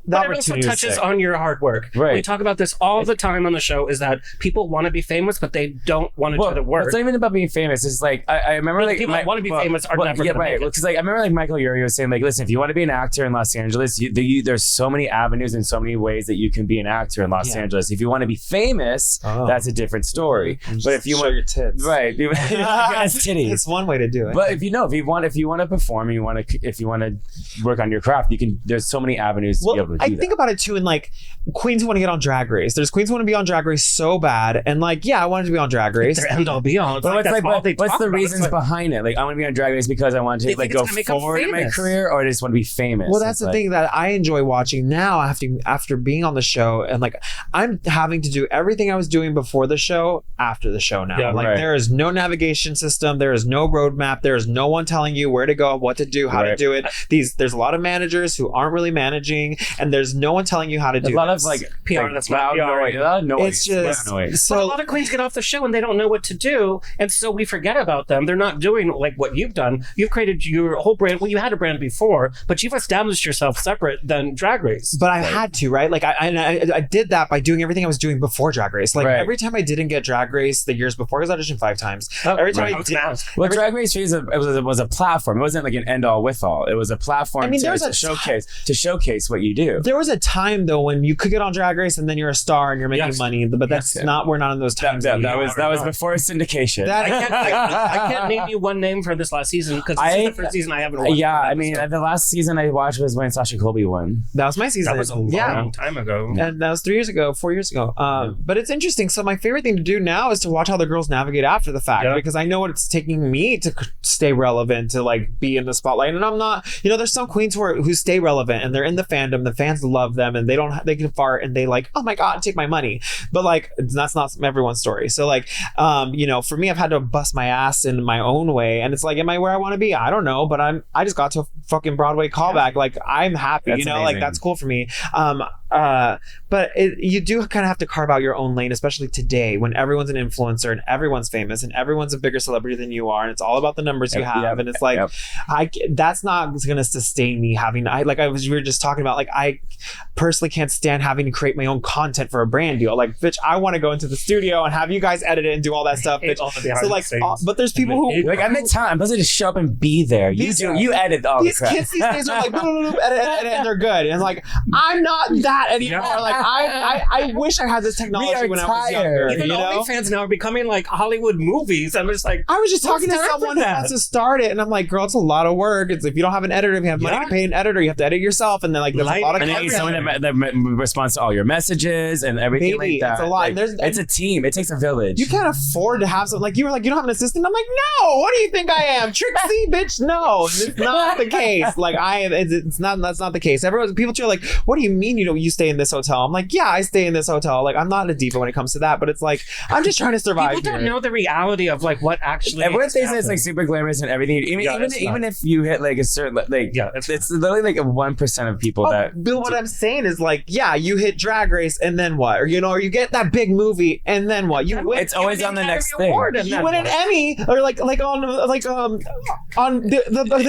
but it also touches on your hard work. Right. We talk about this all the time on the show, is that people want to be famous, but they don't want to do the work. It's not even about being famous. It's like, I remember like... People want to be famous are never going to make it. Because like, I remember like Michael Urie was saying like, listen, if you want to be an actor in Los Angeles, there's so many avenues and so many ways that you can be an actor in Los Angeles. If you want to be famous, that's a different story. But if you want your tits. Right. Titties. It's one way to do it. But if you want to perform, if you want to work on your craft, there's so many avenues to be able to do that. I think about it too, and like queens who want to get on Drag Race. There's queens who want to be on Drag Race so bad, and like, yeah, I wanted to be on Drag Race. Their end all be all. But what's the reasons behind it? Like, I want to be on Drag Race because I want to like go forward in my career, or I just want to be famous. Well, that's the thing that I enjoy watching now after being on the show, and like I'm having to do everything I was doing before the show after the show now. There is no navigation system, there is no roadmap, there is no one telling you where to go, what to do, how to do it. There's a lot of managers who aren't really managing, and and there's no one telling you how to do a lot this. of like PR, that's not loud PR. noise. Loud noise. It's just noise. But a so lot of queens get off the show and they don't know what to do, and so we forget about them. They're not doing like what you've done. You've created your whole brand. Well, you had a brand before, but you've established yourself separate than Drag Race. but I had to, right? Like I did that by doing everything I was doing before Drag Race. Like Right. every time I didn't get Drag Race the years before, because I auditioned 5 times. Every time I did, Well, Drag Race was a platform. It wasn't like an end all with all. It was a platform I mean, to, there was to showcase what you do. there was a time though when you could get on Drag Race and then you're a star and you're making Yes. money, but that's not. We're not in those times. That anymore. was before syndication. That- I can't name you one name for this last season because this is the first season I haven't watched. Yeah, one I mean, episode. the last season I watched was when Sasha Colby won. That was my season. That was a long time ago. And that was 4 years ago. But it's interesting. So my favorite thing to do now is to watch how the girls navigate after the fact, because I know what it's taking me to stay relevant, to like be in the spotlight. And I'm not, there's some queens who stay relevant and they're in the fandom. The fans love them and they can fart and they like, oh my God, take my money. But like, that's not everyone's story. So like, for me, I've had to bust my ass in my own way. And it's like, am I where I want to be? I don't know, but I just got to a fucking Broadway callback. Like I'm happy, That's like amazing. that's cool for me. But you do kind of have to carve out your own lane, especially today when everyone's an influencer and everyone's famous and everyone's a bigger celebrity than you are, and it's all about the numbers you have. And it's like, that's not going to sustain me having. We were just talking about. Like, I personally can't stand having to create my own content for a brand deal. Like, bitch, I want to go into the studio and have you guys edit it and do all that stuff. Bitch. So like, but there's people who Like I'm in time. I'm supposed to just show up and be there. You edit all the these crap. kids these days are like, edit, and they're good. And like, I'm not that anymore. Like, I wish I had this technology when I was younger. Even OnlyFans now are becoming like Hollywood movies. I'm just like, I was just talking to time for someone who that? wants to start it, and I'm like, girl, it's a lot of work. It's if you don't have an editor, if you have money to pay an editor, you have to edit yourself, and then like there's a lot of And then you content. someone that responds to all your messages and everything Baby, like that. it's a lot. Like, And there's- it's a team. It takes a village. You can't afford to have something like you were like, you don't have an assistant. I'm like, no. What do you think I am, Trixie, bitch? No, it's not the case. Like I am. It's not. That's not the case. People are like, what do you mean you stay in this hotel? I'm like, yeah, I stay in this hotel. Like I'm not a diva when it comes to that, but it's like I'm just trying to survive. people don't here. know the reality of like what actually. Everyone thinks happens. it's like super glamorous and everything. it's Even not. if you hit like a certain it's literally like 1% of people that. Bill, what I'm saying is like, yeah, you hit Drag Race and then what? Or or you get that big movie and then what? You win. It's always on the next thing. You win an Emmy, or like on the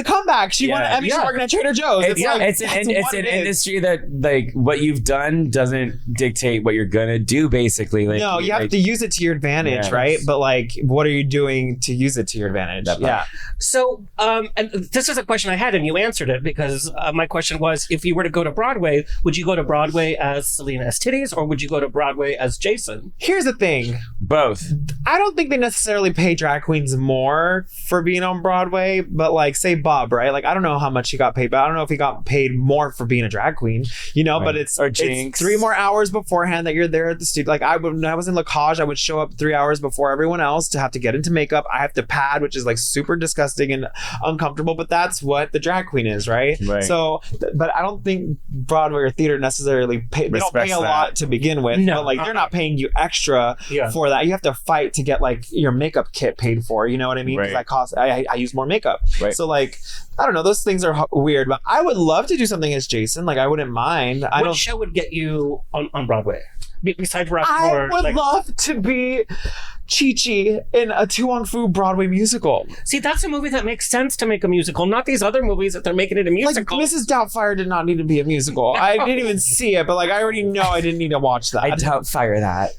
comeback. She won an Emmy for working at Trader Joe's. It's an industry that like what you've done doesn't dictate what you're gonna do. Basically, like No, you have to use it to your advantage, right? But like, what are you doing to use it to your advantage? Yeah. So, and this is a question I had, and you answered it because my question was, if you were to go to Broadway, would you go to Broadway as Salina EsTitties, or would you go to Broadway as Jason? Here's the thing. Both. I don't think they necessarily pay drag queens more for being on Broadway, but like, say Bob, right? Like, I don't know how much he got paid, but I don't know if he got paid more for being a drag queen, but it's, or it's Jinx. 3 more hours beforehand that you're there at the studio. Like when I was in La Cage, I would show up 3 hours before everyone else to have to get into makeup. I have to pad, which is like super disgusting and uncomfortable, but that's what the drag queen is, right? So, but I don't think Broadway or theater necessarily pay. They don't pay a lot to begin with, but like they're not paying you extra for that. You have to fight to get like your makeup kit paid for. You know what I mean? Because that costs. I use more makeup. So like, I don't know. Those things are weird, but I would love to do something as Jason. Like I wouldn't mind. What show would get you on Broadway? Besides Rock I would love to be Chi-Chi in a Tu Wong Fu Broadway musical. See, that's a movie that makes sense to make a musical, not these other movies that they're making it a musical. Like Mrs. Doubtfire did not need to be a musical. I didn't even see it, but like I already know I didn't need to watch that. I Doubtfire that.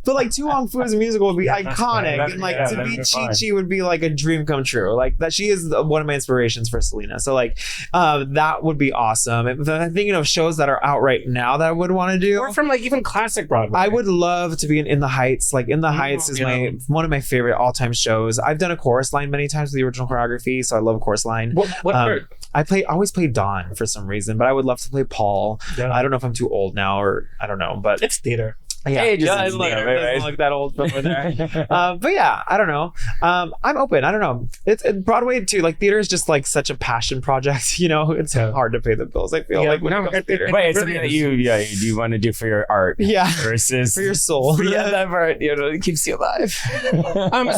But like Tu Wong Fu as a musical would be iconic, and like to be Chi-Chi would be like a dream come true. Like that, she is one of my inspirations for Salina. So like that would be awesome. If I'm thinking of shows that are out right now that I would want to do, or from like even classic Broadway. I would love to be in the Heights. Like In the Heights is one of my favorite all-time shows. I've done a chorus line many times with the original choreography, so I love a chorus line. What part? I always play Don for some reason, but I would love to play Paul. I don't know if I'm too old now, or I don't know, but it's theater. Ages yeah, ago, later. right? Doesn't look that old over there. But yeah, I don't know. I'm open. I don't know. It's Broadway too. Like theater is just like such a passion project. You know, it's hard to pay the bills. I feel like when it comes to theater. Wait, it's something that you want to do for your art, versus for your soul. Yeah, that part, it keeps you alive.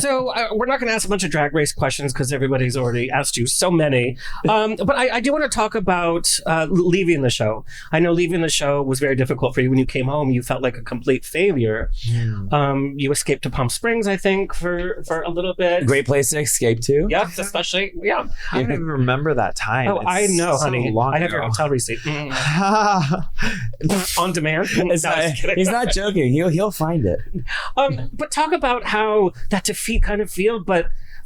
So we're not going to ask a bunch of Drag Race questions because everybody's already asked you so many. But I do want to talk about leaving the show. I know leaving the show was very difficult for you. When you came home, you felt like a complete failure. You escaped to Palm Springs, I think, for a little bit. Great place to escape to. Yes, especially, I don't even remember that time. Oh, I know, so honey. long I have your ago. hotel receipt. On demand. He's not joking. He'll find it. But talk about how that defeat kind of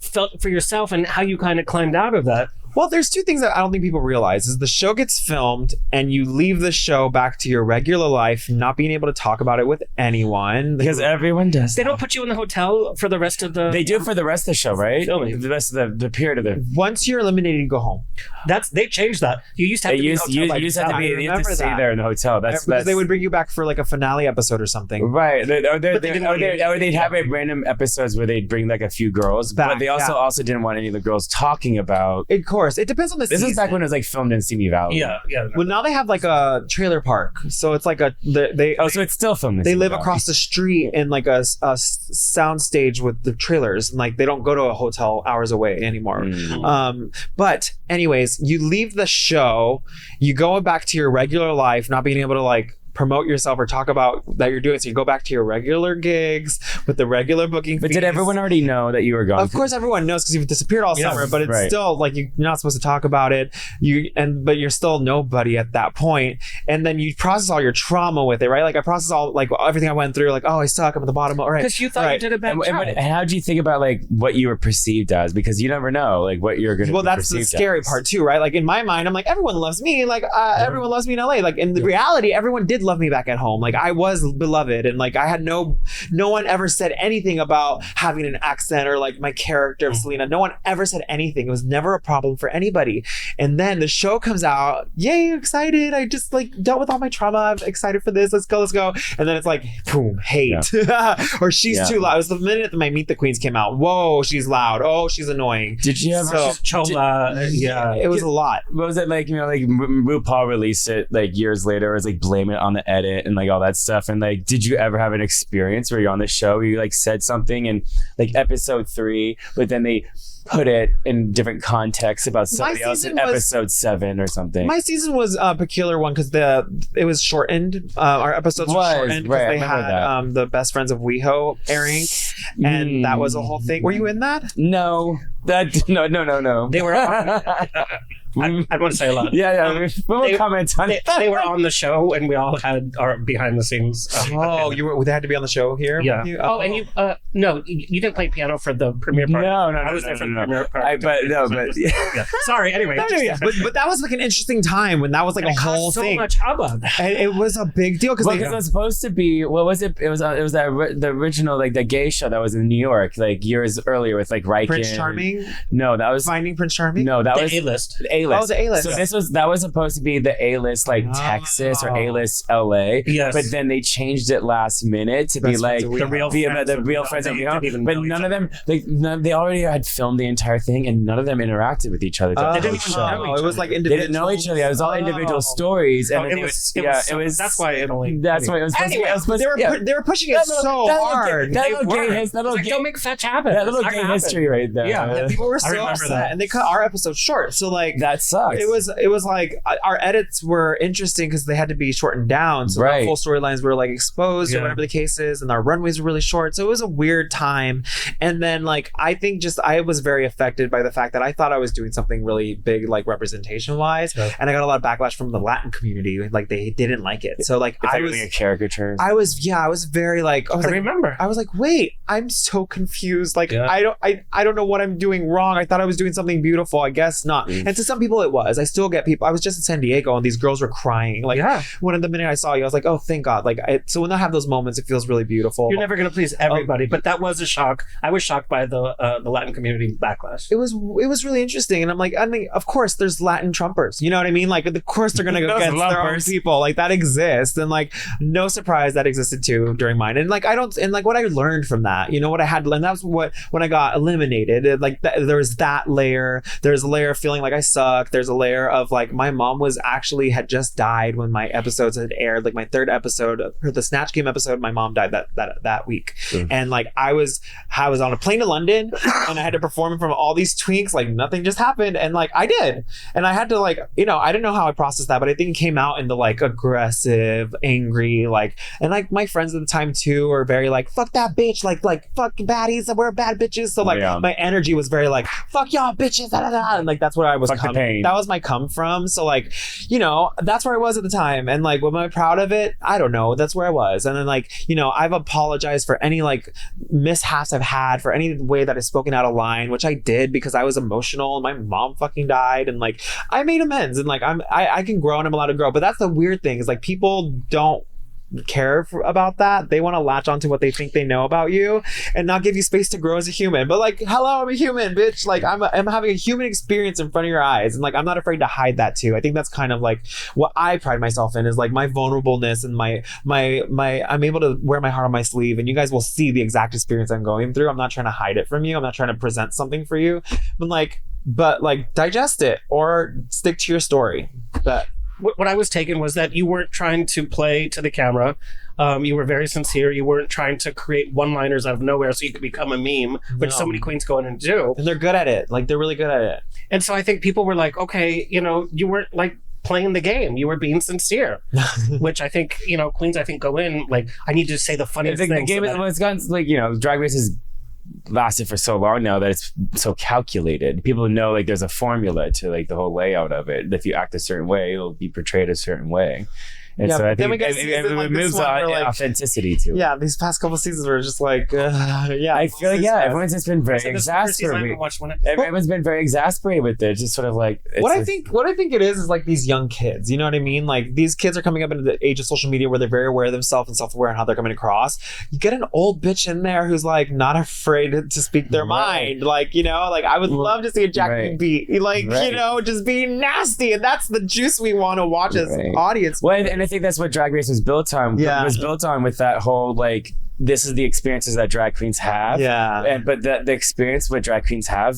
felt for yourself and how you kind of climbed out of that. Well, there's two things that I don't think people realize is the show gets filmed and you leave the show back to your regular life, not being able to talk about it with anyone. Because everyone does. They don't put you in the hotel for the rest of the... They do it for the rest of the show, right? Filming. The rest of the period of the... Once you're eliminated, you go home. They changed that. You used to have to be in the hotel by you just have to yourself. be. You have to stay there in the hotel. Because they would bring you back for like a finale episode or something. Right. Or didn't they'd have random episodes where they'd bring like a few girls, Back, but they also didn't want any of the girls talking about. Of course, it depends on the This season. is back when it was like filmed in Simi Valley. Yeah. Well, now they have like a trailer park, so it's like so it's still filmed in they Simi live Valley. across the street in like a sound stage with the trailers, and like they don't go to a hotel hours away anymore. But anyways, you leave the show, you go back to your regular life, not being able to like promote yourself or talk about that you're doing. So you go back to your regular gigs with the regular booking But fees. did everyone already know that you were gone? Of course, everyone knows because you've disappeared all summer. But it's right. still like you're not supposed to talk about it. But you're still nobody at that point. And then you process all your trauma with it, right? Like I process all like everything I went through. Like, oh, I suck. I'm at the bottom. All right, Because you thought you did a bad job. And how did you think about like what you were perceived as? Because you never know like what you're going to. Well, that's the scary part too, right? Like in my mind, I'm like everyone loves me. Like everyone loves me in LA. Like in the reality, everyone did love me back at home. Like I was beloved, and like I had no one ever said anything about having an accent or like my character of Salina. No one ever said anything. It was never a problem for anybody. And then the show comes out. Yay, excited! I just like dealt with all my trauma. I'm excited for this. Let's go. And then it's like boom, hate, or she's too loud. It was the minute that my Meet the Queens came out. Whoa, she's loud. Oh, she's annoying. Did you ever? Chola? Yeah, it was a lot. What was it like? Like RuPaul released it like years later. It was like blame it on the edit and like all that stuff. And like, did you ever have an experience where you're on the show where you like said something in like episode 3, but then they put it in different contexts about somebody else in episode 7 or something? My season was a peculiar one because it was shortened. Our episodes were shortened because they had the Best Friends of WeHo airing, and that was a whole thing. Were you in that? No. No. They were. I want to say a lot. Yeah. We'll comment on it. They were on the show, and we all had our behind the scenes. They had to be on the show here. Yeah. With you? And you no, you didn't play piano for the premiere part. No. I was there for the premiere part. Yeah. Sorry. Anyway. But that was like an interesting time when that was like a whole thing. So much hubbub. And it was a big deal because it was supposed to be. What was it? It was the original like the gay show that was in New York like years earlier with like Riken. Prince Charming. No, that was Finding Prince Charming. No, that the was A-list. Oh, the A-list. So that was supposed to be the A-list like Texas or A-list LA. Yes. But then they changed it last minute to be like the real friends of WeHo. But none of them they already had filmed the entire thing and none of them interacted with each other. They didn't even know each other. It was like They individual. didn't know each other. It was all individual stories. And It was. That's why it only. That's why it was supposed to be. They were pushing it so hard. That little gay don't make fetch happen. That little gay history right there. Yeah. People were I so remember upset, that. and they cut our episode short. So like that sucks. It was like our edits were interesting because they had to be shortened down, so Right. the full storylines were like exposed or whatever the case is, and our runways were really short. So it was a weird time. And then like I think I was very affected by the fact that I thought I was doing something really big, like representation wise, and I got a lot of backlash from the Latin community. Like they didn't like it. So like It's I like was really a caricature. I was very like I remember. I was like, wait, I'm so confused. Like Yeah. I don't know what I'm doing wrong. I thought I was doing something beautiful. I guess not. And to some people it was. I still get people. I was just in San Diego and these girls were crying. Like when the minute I saw you, I was like, oh, thank God. Like, so when I have those moments, it feels really beautiful. You're never going to please everybody, but that was a shock. I was shocked by the Latin community backlash. It was really interesting. And I'm like, I mean, of course there's Latin Trumpers. You know what I mean? Like, of course they're going to go against their own people. Like, that exists. And like, no surprise that existed too during mine. And like, what I learned from that, you know, what I had to learn, that was when I got eliminated, like there was that layer. There's a layer of feeling like I suck. There's a layer of like, my mom had just died when my episodes had aired. Like my third episode, the Snatch Game episode, my mom died that week. And like, I was on a plane to London and I had to perform in front of all these twinks. Like nothing just happened. And like, I did. And I had to like, you know, I didn't know how I processed that, but I think it came out in the like aggressive, angry, like, and like my friends at the time too were very like, fuck that bitch, like fuck baddies, we're bad bitches. So like my energy was very like, fuck y'all bitches, da, da, da. And like that's where I was that was my come from. So like, you know, that's where I was at the time. And like, am I proud of it? I don't know. That's where I was. And then like, you know, I've apologized for any like mishaps I've had, for any way that I've spoken out of line, which I did because I was emotional and my mom fucking died, and like I made amends, and like I can grow and I'm allowed to grow. But that's the weird thing, is like people don't care about that. They want to latch onto what they think they know about you and not give you space to grow as a human. But like, hello, I'm a human, bitch. Like I'm having a human experience in front of your eyes, and like I'm not afraid to hide that too. I think that's kind of like what I pride myself in, is like my vulnerableness and my I'm able to wear my heart on my sleeve, and you guys will see the exact experience I'm going through. I'm not trying to hide it from you. I'm not trying to present something for you, but like digest it or stick to your story. But what I was taken was that you weren't trying to play to the camera. You were very sincere. You weren't trying to create one-liners out of nowhere so you could become a meme, which so many queens go in and do. And they're good at it. Like, they're really good at it. And so I think people were like, okay, you know, you weren't like playing the game. You were being sincere, which I think, you know, queens, I think, go in like, I need to say the funniest thing. The game it's gotten, like, you know, Drag Race is lasted for so long now that it's so calculated. People know like there's a formula to like the whole layout of it. If you act a certain way, it'll be portrayed a certain way. And so I think it moves on authenticity to it. Yeah, these past couple seasons were just like, I feel like everyone's just been very exasperated. Everyone's been very exasperated with it. Just sort of like what I think it is like these young kids. You know what I mean? Like these kids are coming up into the age of social media where they're very aware of themselves and self-aware and how they're coming across. You get an old bitch in there who's like not afraid to speak their mind. Like, you know, like I would love to see a Jackie B, like, you know, just being nasty, and that's the juice we want to watch as audience. Well, and I think that's what Drag Race was built on. It was built on with that whole like, this is the experiences that drag queens have. But the experience what drag queens have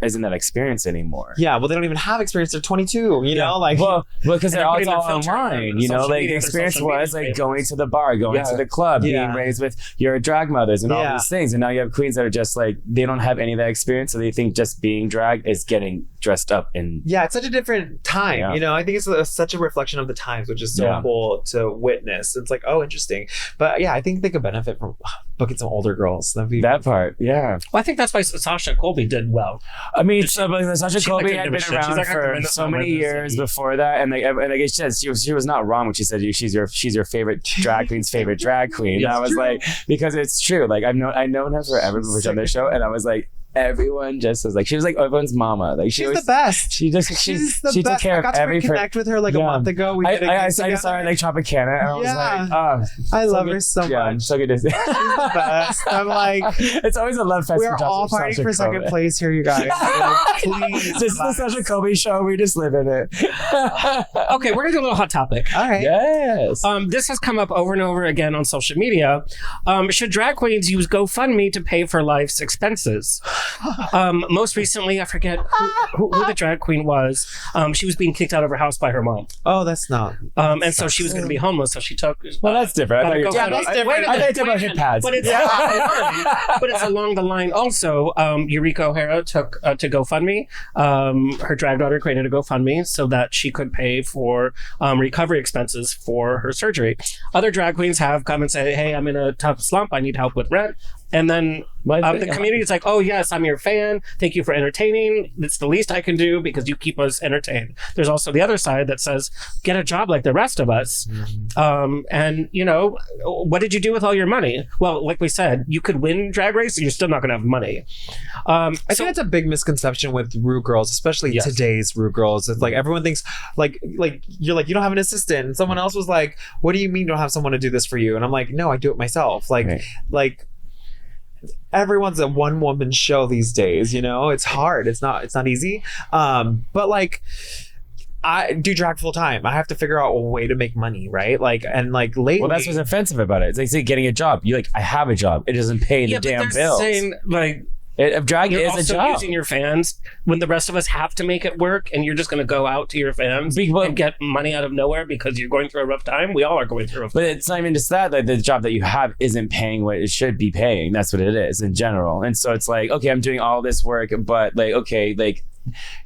isn't that experience anymore. Yeah, well, they don't even have experience. They're 22, you know, like because they're all online. You know, like the experience was like going to the bar, going to the club, being raised with your drag mothers and all these things. And now you have queens that are just like, they don't have any of that experience, so they think just being drag is getting dressed up in. Yeah, it's such a different time. You know, I think it's such a reflection of the times, which is so cool to witness. It's like, oh, interesting. But yeah, I think they could benefit from booking some older girls. That part, yeah. Well, I think that's why Sasha Colby did well. I mean, Sasha Colby had been around for so many years before that, and I guess she was not wrong when she said she's your favorite drag queen's favorite drag queen. And I was like, because it's true. Like I've known her forever before she on the show, and I was like, everyone just was like, she was like everyone's mama. Like she's the best. She took care of every. I got to reconnect with her like a month ago. I saw her like Tropicana, and I was like, oh, I love her so much. Yeah, so good to see. She's the best. I'm like, it's always a love fest. We're all fighting for second place here, you guys. Like, please, this is the Sasha Colby show. We just live in it. Okay, we're gonna do a little hot topic. All right. Yes. This has come up over and over again on social media. Should drag queens use GoFundMe to pay for life's expenses? Most recently, I forget who the drag queen was. She was being kicked out of her house by her mom. Oh, that's not. And so she was going to be homeless. So she took. Well, that's different. That's different. I thought about hip pads. But it's along the line. Also, Eureka O'Hara took to GoFundMe. Her drag daughter created a GoFundMe so that she could pay for recovery expenses for her surgery. Other drag queens have come and said, "Hey, I'm in a tough slump. I need help with rent." And then the community is like, oh, yes, I'm your fan. Thank you for entertaining. It's the least I can do because you keep us entertained. There's also the other side that says, get a job like the rest of us. And, you know, what did you do with all your money? Well, like we said, you could win Drag Race and you're still not going to have money. I think that's a big misconception with Ru girls, especially today's Ru girls. It's like everyone thinks like you're like, you don't have an assistant. And someone else was like, what do you mean you don't have someone to do this for you? And I'm like, no, I do it myself. Like everyone's a one woman show these days, you know. It's hard, it's not easy, but like I do drag full time. I have to figure out a way to make money, right? Like, and like lately, well, that's what's offensive about it. It's like, say, getting a job. You like, I have a job. It doesn't pay the damn bills. Saying, like, drag you're is also a job. using your fans when the rest of us have to make it work, and you're just going to go out to your fans and get money out of nowhere because you're going through a rough time. We all are going through a rough time. But it's not even just that. Like, the job that you have isn't paying what it should be paying. That's what it is in general. And so it's like, okay, I'm doing all this work, but like, okay, like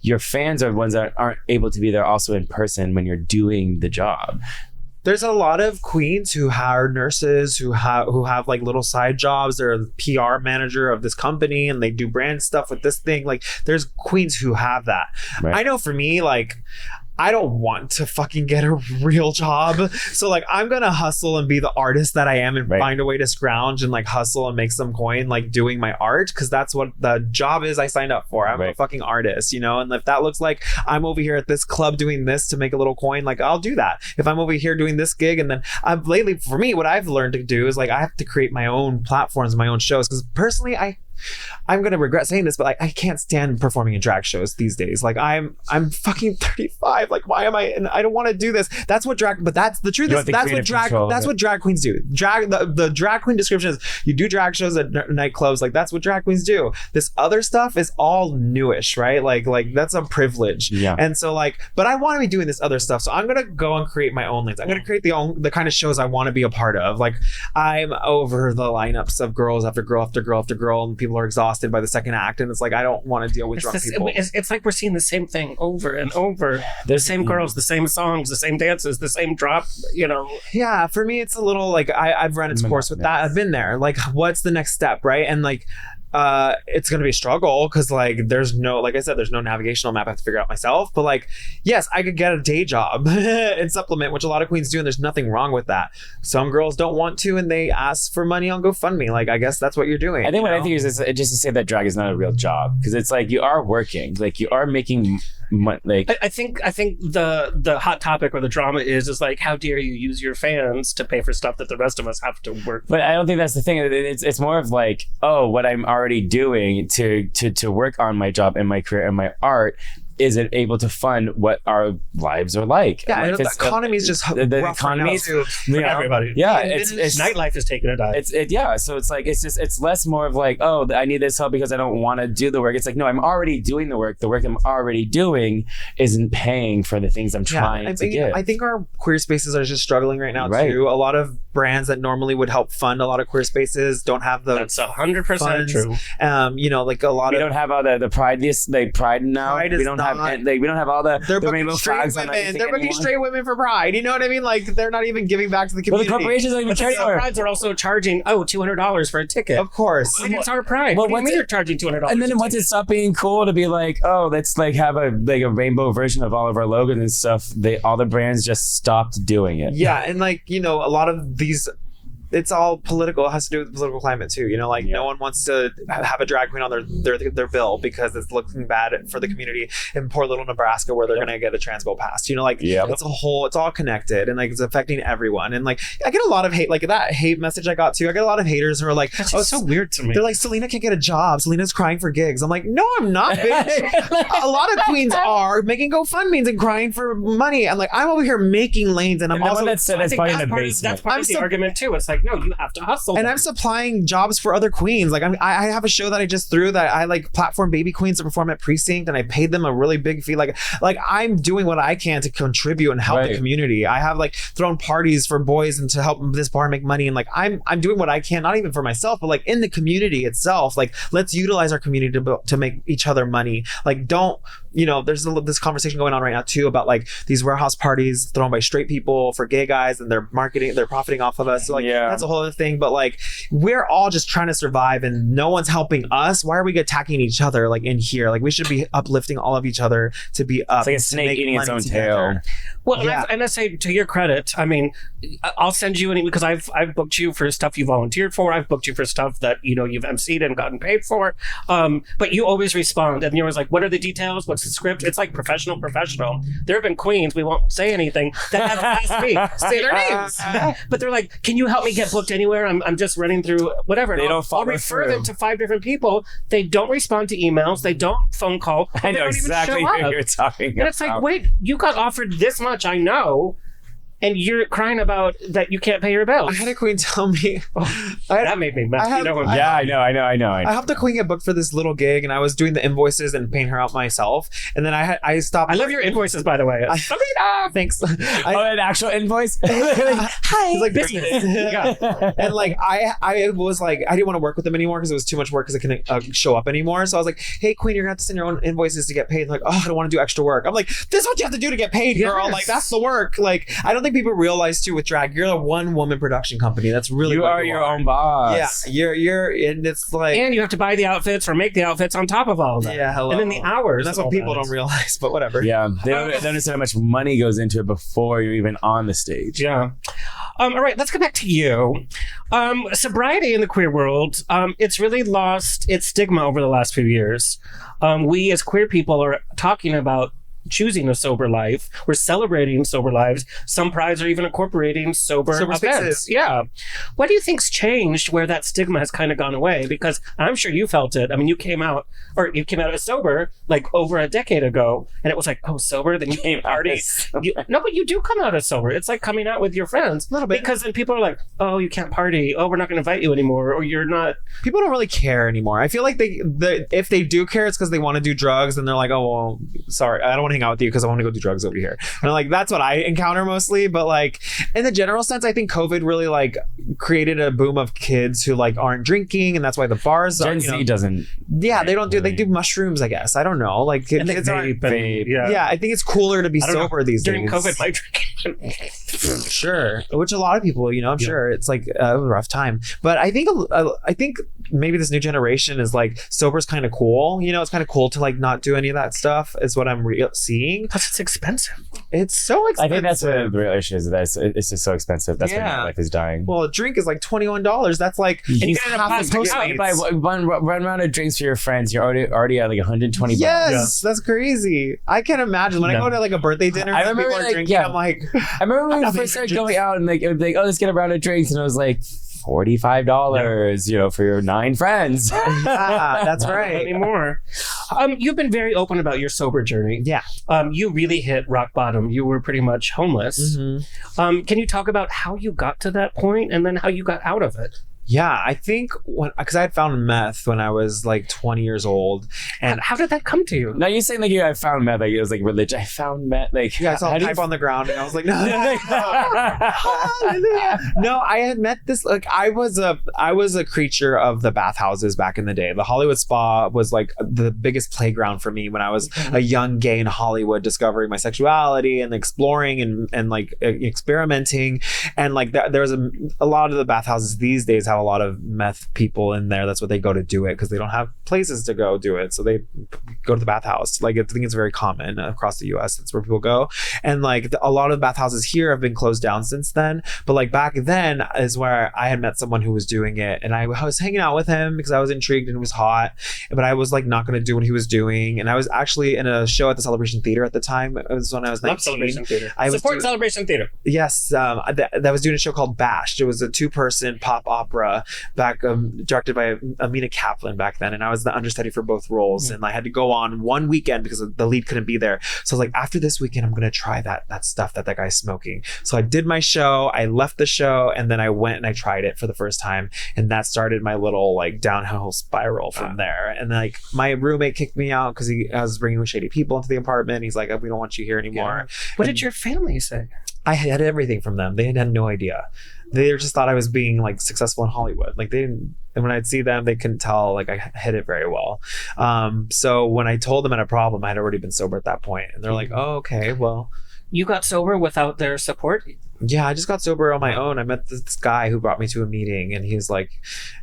your fans are the ones that aren't able to be there also in person when you're doing the job. There's a lot of queens who hire nurses who have like little side jobs. They're a PR manager of this company and they do brand stuff with this thing. Like there's queens who have that. Right. I know for me, like I don't want to fucking get a real job. So like I'm gonna hustle and be the artist that I am and find a way to scrounge and like hustle and make some coin like doing my art, because that's what the job is I signed up for. I'm a fucking artist, you know, and if that looks like I'm over here at this club doing this to make a little coin, like I'll do that. If I'm over here doing this gig, and then I've lately, for me, what I've learned to do is like I have to create my own platforms, my own shows, because personally I'm gonna regret saying this, but I can't stand performing in drag shows these days. Like I'm fucking 35. Like why am I? And I don't want to do this. That's what drag. But that's the truth. That's what drag queens do. The drag queen description is you do drag shows at nightclubs. Like that's what drag queens do. This other stuff is all newish, right? Like that's a privilege. Yeah. And so like, but I want to be doing this other stuff. So I'm gonna go and create my own lanes. I'm gonna create the kind of shows I want to be a part of. Like I'm over the lineups of girls after girl after girl after girl, and people are exhausted by the second act, and it's like I don't want to deal with drunk people. It's like we're seeing the same thing over and over. The same girls, the same songs, the same dances, the same drop, you know. Yeah, for me it's a little like I've run its course with that. I've been there. Like what's the next step, right? And like it's gonna be a struggle because like there's no, like I said, there's no navigational map I have to figure out myself. But like, yes, I could get a day job and supplement, which a lot of queens do, and there's nothing wrong with that. Some girls don't want to, and they ask for money on GoFundMe. Like I guess that's what you're doing. I think I think is just to say that drag is not a real job, because it's like you are working, like you are making money. Like I think the hot topic or the drama is like, how dare you use your fans to pay for stuff that the rest of us have to work for. But I don't think that's the thing. It's more of like, oh, what I'm already doing to work on my job and my career and my art isn't able to fund what our lives are like. Yeah, like the economy is just the economy for everybody. Yeah, it's nightlife is taking a dive. Yeah, so it's like it's less more of like, oh, I need this help because I don't want to do the work. It's like, no, I'm already doing the work. The work I'm already doing isn't paying for the things I'm trying to get. I think our queer spaces are just struggling right now too. A lot of brands that normally would help fund a lot of queer spaces don't have the. That's 100% true. You know, like a lot we don't have all the pride. Pride now. Pride we don't have all the rainbow flags on anything. They're booking straight women for pride. You know what I mean? Like they're not even giving back to the community. Well, the corporations don't even care anymore. Prides are also charging $200 for a ticket. Of course, it's our pride. Well, what do you mean you're charging $200? And then once it stopped being cool to be like, oh, let's like have a rainbow version of all of our logos and stuff, all the brands just stopped doing it. Yeah, and like, you know, a lot of these. It's all political. It has to do with the political climate too. You know, like no one wants to have a drag queen on their bill because it's looking bad for the community in poor little Nebraska where they're gonna get a trans bill passed. You know, like it's all connected, and like it's affecting everyone. And like I get a lot of hate, like that hate message I got too. I get a lot of haters who are like, "Oh, it's so weird to me." They're like, "Salina can't get a job. Salina's crying for gigs." I'm like, "No, I'm not, bitch." A lot of queens are making GoFundMes and crying for money. I'm like, I'm over here making lanes, and I'm also that's probably in the basement. That's part of the argument too. It's like, no, you have to hustle. And I'm supplying jobs for other queens. Like I have a show that I just threw that I like platform baby queens to perform at Precinct, and I paid them a really big fee. Like I'm doing what I can to contribute and help the community. I have like thrown parties for boys and to help this bar make money. And like I'm doing what I can, not even for myself, but like in the community itself. Like let's utilize our community to make each other money. Like don't there's this conversation going on right now too about like these warehouse parties thrown by straight people for gay guys, and they're profiting off of us. So like that's a whole other thing. But like we're all just trying to survive, and no one's helping us. Why are we attacking each other like in here? Like we should be uplifting all of each other to be up. It's like a snake eating its own tail. Well, and I say, to your credit, I mean, I'll send you because I've booked you for stuff you volunteered for. I've booked you for stuff that you've emceed and gotten paid for. But you always respond, and you're always like, "What are the details? What's the script?" It's like professional. There have been queens, we won't say anything, that have asked me say their names, but they're like, "Can you help me get booked anywhere? I'm just running through whatever." They don't follow I'll refer through. them to 5 different people. They don't respond to emails. They don't phone call. I know exactly who you're talking about. And it's like, wait, you got offered this much, I know, and you're crying about that you can't pay your bills. I had a queen tell me. That made me mad. I know. I helped a queen get booked for this little gig, and I was doing the invoices and paying her out myself. And then I stopped. I love your invoices, by the way. Thanks. An actual invoice? Hi. It's like business. Yeah. And like I was like, I didn't want to work with them anymore because it was too much work because I couldn't show up anymore. So I was like, "Hey, queen, you're gonna have to send your own invoices to get paid." Like, "Oh, I don't want to do extra work." I'm like, "This is what you have to do to get paid, girl." Yes. Like, that's the work. Like, I don't think people realize too with drag, you're a one-woman production company. That's really you what are your own boss. Yeah, you're, and it's like, and you have to buy the outfits or make the outfits on top of all of that. Yeah, hello. And then the hours. And that's what people don't realize, but whatever. Yeah, they don't understand how much money goes into it before you're even on the stage. Yeah. All right, let's get back to you. Sobriety in the queer world, it's really lost its stigma over the last few years. We as queer people are talking about choosing a sober life. We're celebrating sober lives. Some prides are even incorporating sober events. spaces. Yeah. What do you think's changed where that stigma has kind of gone away? Because I'm sure you felt it. I mean, you came out as sober like over a decade ago, and it was like, oh, sober? Then you came party. No, but you do come out as sober. It's like coming out with your friends. A little bit. Because then people are like, oh, you can't party. Oh, we're not going to invite you anymore. Or you're not. People don't really care anymore. I feel like if they do care, it's because they want to do drugs, and they're like, oh, well, sorry, I don't want to hang out with you because I want to go do drugs over here. And like, that's what I encounter mostly. But like, in the general sense, I think COVID really like created a boom of kids who like aren't drinking, and that's why the bars Gen Z doesn't. Yeah, they don't do. They do mushrooms, I guess. I don't know. Like And kids aren't. vape. Yeah. Yeah, I think it's cooler to be I don't know. sober these During days. COVID, my drinking. Sure, which a lot of people, I'm sure it's like a rough time. But I think maybe this new generation is like sober's kind of cool. It's kind of cool to like not do any of that stuff. Is what I'm seeing. Plus, it's expensive. It's so expensive. I think that's what the real issue is. That it's just so expensive. That's why life is dying. Well, a drink is like $21. That's like you get it half at the Postmates. You buy one round of drinks for your friends. You're already at like $120. Yes, that's crazy. I can't imagine when I go to like a birthday dinner. I and remember, people are like, drinking. yeah. I'm like, I remember when we first started going out and like it would be like, oh, let's get a round of drinks, and I was like, $45, for your 9 friends. yeah, that's right. Anymore. You've been very open about your sober journey. Yeah. You really hit rock bottom. You were pretty much homeless. Mm-hmm. Can you talk about how you got to that point and then how you got out of it? Yeah, I think because I had found meth when I was like 20 years old, and How did that come to you? Now you're saying like I found meth, like it was like religion. I found meth, like I saw a pipe on the ground, and I was like, no. Hallelujah. No, I had met this. Like, I was a creature of the bathhouses back in the day. The Hollywood Spa was like the biggest playground for me when I was a young gay in Hollywood, discovering my sexuality and exploring and like experimenting, and like there was a lot of the bathhouses these days have a lot of meth people in there. That's what they go to do it because they don't have places to go do it, so they go to the bathhouse. Like, I think it's very common across the US. That's where people go, and like a lot of bathhouses here have been closed down since then. But like back then is where I had met someone who was doing it, and I was hanging out with him because I was intrigued and it was hot, but I was like not going to do what he was doing. And I was actually in a show at the Celebration Theater at the time. It was when I was 19. Love Celebration Theater. I was Support Celebration Theater. Yes, that was doing a show called Bashed. It was a 2-person pop opera back, directed by Amina Kaplan back then, and I was the understudy for both roles. And I had to go on one weekend because the lead couldn't be there. So I was like, after this weekend, I'm gonna try that stuff that guy's smoking. So I did my show, I left the show, and then I went and I tried it for the first time, and that started my little like downhill spiral from there. And like my roommate kicked me out because I was bringing shady people into the apartment. He's like, we don't want you here anymore. What did your family say? I had everything from them. They had no idea. They just thought I was being like successful in Hollywood. Like they didn't, and when I'd see them, they couldn't tell like I hid it very well. So when I told them I had a problem, I had already been sober at that point. And they're like, oh, okay, well. You got sober without their support? Yeah, I just got sober on my own. I met this guy who brought me to a meeting, and he was like,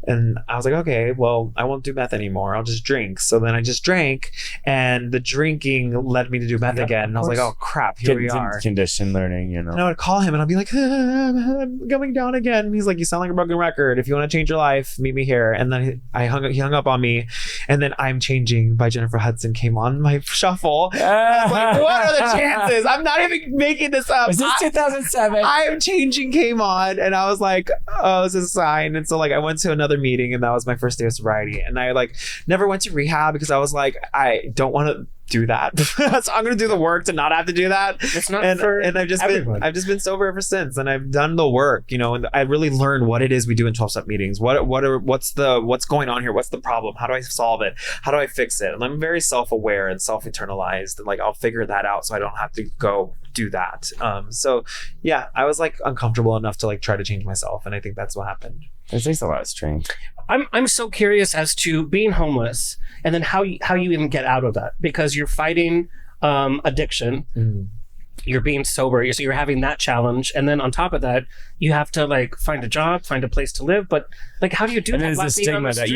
and I was like, okay, well, I won't do meth anymore. I'll just drink. So then I just drank, and the drinking led me to do meth again. And I was like, oh crap, here we are. Condition learning, you know. And I would call him, and I'd be like, I'm going down again. And he's like, you sound like a broken record. If you want to change your life, meet me here. And then he hung up on me, and then I'm Changing by Jennifer Hudson came on my shuffle. I was like, what are the chances? I'm not even making this up. Was this 2007? I'm Changing came on, and I was like, oh, this is a sign. And so like I went to another meeting, and that was my first day of sobriety. And I like never went to rehab because I was like, I don't want to do that. So I'm gonna do the work to not have to do that. It's not and I've just been sober ever since, and I've done the work, you know, and I really learned what it is we do in 12-step meetings. What's going on here? What's the problem? How do I solve it? How do I fix it? And I'm very self-aware and self-internalized, and like I'll figure that out so I don't have to go do that. So yeah, I was like uncomfortable enough to like try to change myself, and I think that's what happened. It takes a lot of strength. I'm so curious as to being homeless and then how you even get out of that, because you're fighting addiction. You're being sober, so you're having that challenge, and then on top of that you have to like find a job, find a place to live. But like, how do you do that? And there's the stigma that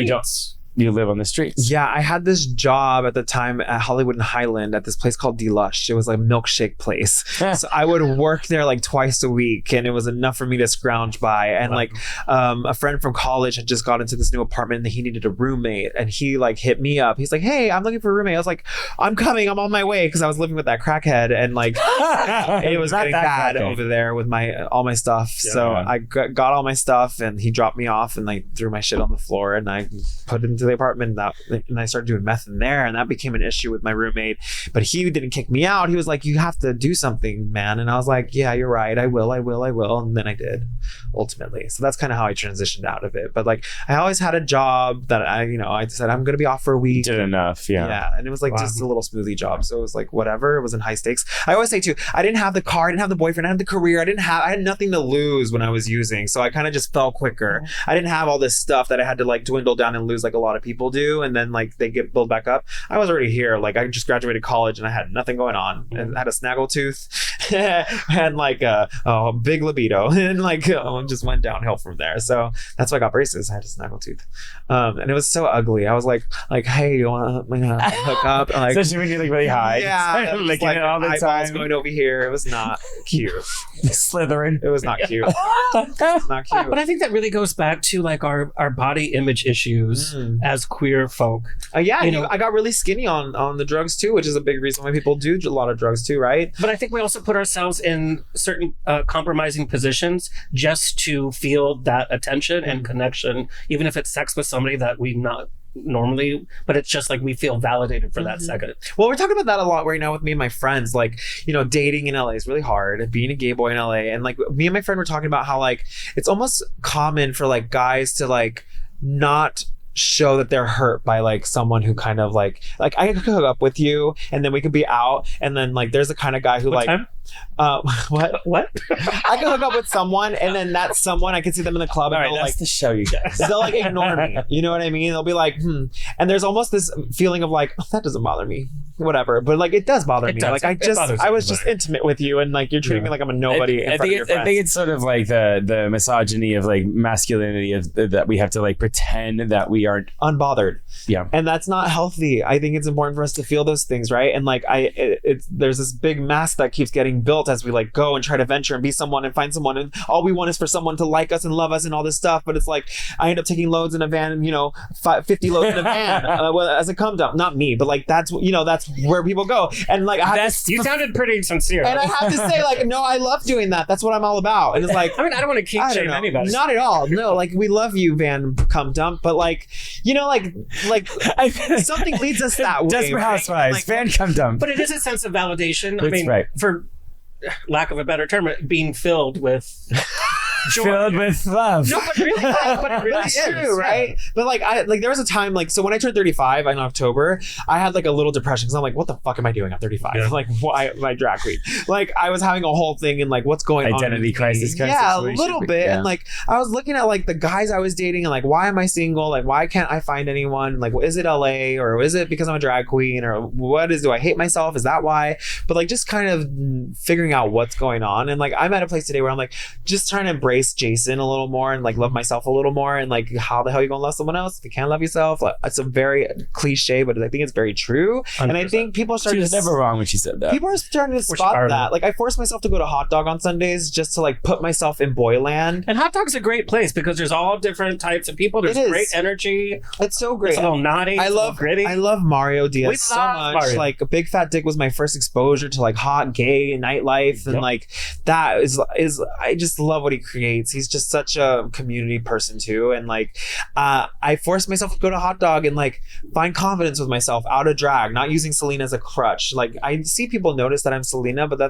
you live on the streets. Yeah, I had this job at the time at Hollywood and Highland at this place called Delush. It was like a milkshake place. So I would work there like twice a week, and it was enough for me to scrounge by. And like a friend from college had just got into this new apartment, and he needed a roommate, and he like hit me up. He's like, hey, I'm looking for a roommate. I was like, I'm coming, I'm on my way, because I was living with that crackhead, and like it was getting bad over there with all my stuff. Yeah, so I got all my stuff, and he dropped me off, and like threw my shit on the floor, and I put it into the apartment, and I started doing meth in there, and that became an issue with my roommate. But he didn't kick me out. He was like, you have to do something, man. And I was like, yeah, you're right, I will. And then I did, ultimately. So that's kind of how I transitioned out of it. But like, I always had a job that I said I'm gonna be off for a week. Did enough. Yeah, and it was like just a little smoothie job, so it was like whatever. It wasn't high stakes. I always say too, I didn't have the car, I didn't have the boyfriend, I didn't have the career, I had nothing to lose when I was using, so I kind of just fell quicker. I didn't have all this stuff that I had to like dwindle down and lose like a lot of people do, and then like they get built back up. I was already here. Like I just graduated college, and I had nothing going on, and I had a snaggle tooth and like a big libido, and like just went downhill from there. So that's why I got braces. I had a snaggle tooth, and it was so ugly. I was like, hey, you want to hook up? Like, especially when you're like really high. Yeah, licking it all the time. Going over here. It was not cute. Slithering. It was not cute. Not cute. But I think that really goes back to like our body image issues as queer folk. Yeah, I got really skinny on the drugs too, which is a big reason why people do a lot of drugs too, right? But I think we also put ourselves in certain compromising positions just to feel that attention and connection, even if it's sex with somebody that we not normally, but it's just like we feel validated for that second. Well, we're talking about that a lot right now with me and my friends. Like, dating in LA is really hard, being a gay boy in LA. And like me and my friend were talking about how like it's almost common for like guys to like not show that they're hurt by like someone who kind of like I could hook up with you, and then we could be out, and then like there's the kind of guy who what I can hook up with someone, and then that someone I can see them in the club, and that's the show, you guys. They'll like ignore me, you know what I mean? They'll be like and there's almost this feeling of like, that doesn't bother me, whatever, but like it does bother me. Like I was just intimate with you, and like you're treating me like I'm a nobody in front of your friends. I think it's sort of like the misogyny of like masculinity of that we have to like pretend that we aren't unbothered. Yeah, and that's not healthy. I think it's important for us to feel those things, right? And like there's this big mask that keeps getting built as we like go and try to venture and be someone and find someone, and all we want is for someone to like us and love us and all this stuff. But it's like I end up taking loads in a van, and 50 loads in a van as a come dump. Not me, but like that's where people go. And like you sounded pretty sincere. And I have to say, like, no, I love doing that. That's what I'm all about. And it's like, I mean, I don't want to kink shame anybody. Not at all. No, like we love you, van come dump, but like like something leads us that way. Desperate Housewives, like, van come dump. But it is a sense of validation. I mean, for lack of a better term, being filled with filled with love. No, but really, it really That's is. true, right? But like there was a time so when I turned 35 in October, I had like a little depression because I'm like, what the fuck am I doing at 35? Yeah. Like, why am I drag queen? Like I was having a whole thing and like what's going on? Identity crisis. Yeah, a little bit. Yeah. And like I was looking at like the guys I was dating and like, why am I single? Like why can't I find anyone? Like, is it LA or is it because I'm a drag queen or do I hate myself? Is that why? But like just kind of figuring out what's going on. And like I'm at a place today where I'm like just trying to embrace Jason a little more and like love myself a little more. And like how the hell are you gonna love someone else if you can't love yourself? Like, it's a very cliche, but I think it's very true. 100%. And I think people are starting She was never wrong when she said that. People are starting to spot that. Like I force myself to go to Hot Dog on Sundays just to like put myself in Boyland. And Hot Dog's a great place because there's all different types of people. There's great energy. It's so great. It's a little naughty. I love gritty. I love Mario Diaz so much. Mario. Like a Big Fat Dick was my first exposure to like hot gay nightlife, and like that is I just love what he creates. He's just such a community person too, and like I forced myself to go to Hot Dog and like find confidence with myself out of drag, not using Salina as a crutch. Like I see people notice that I'm Salina, but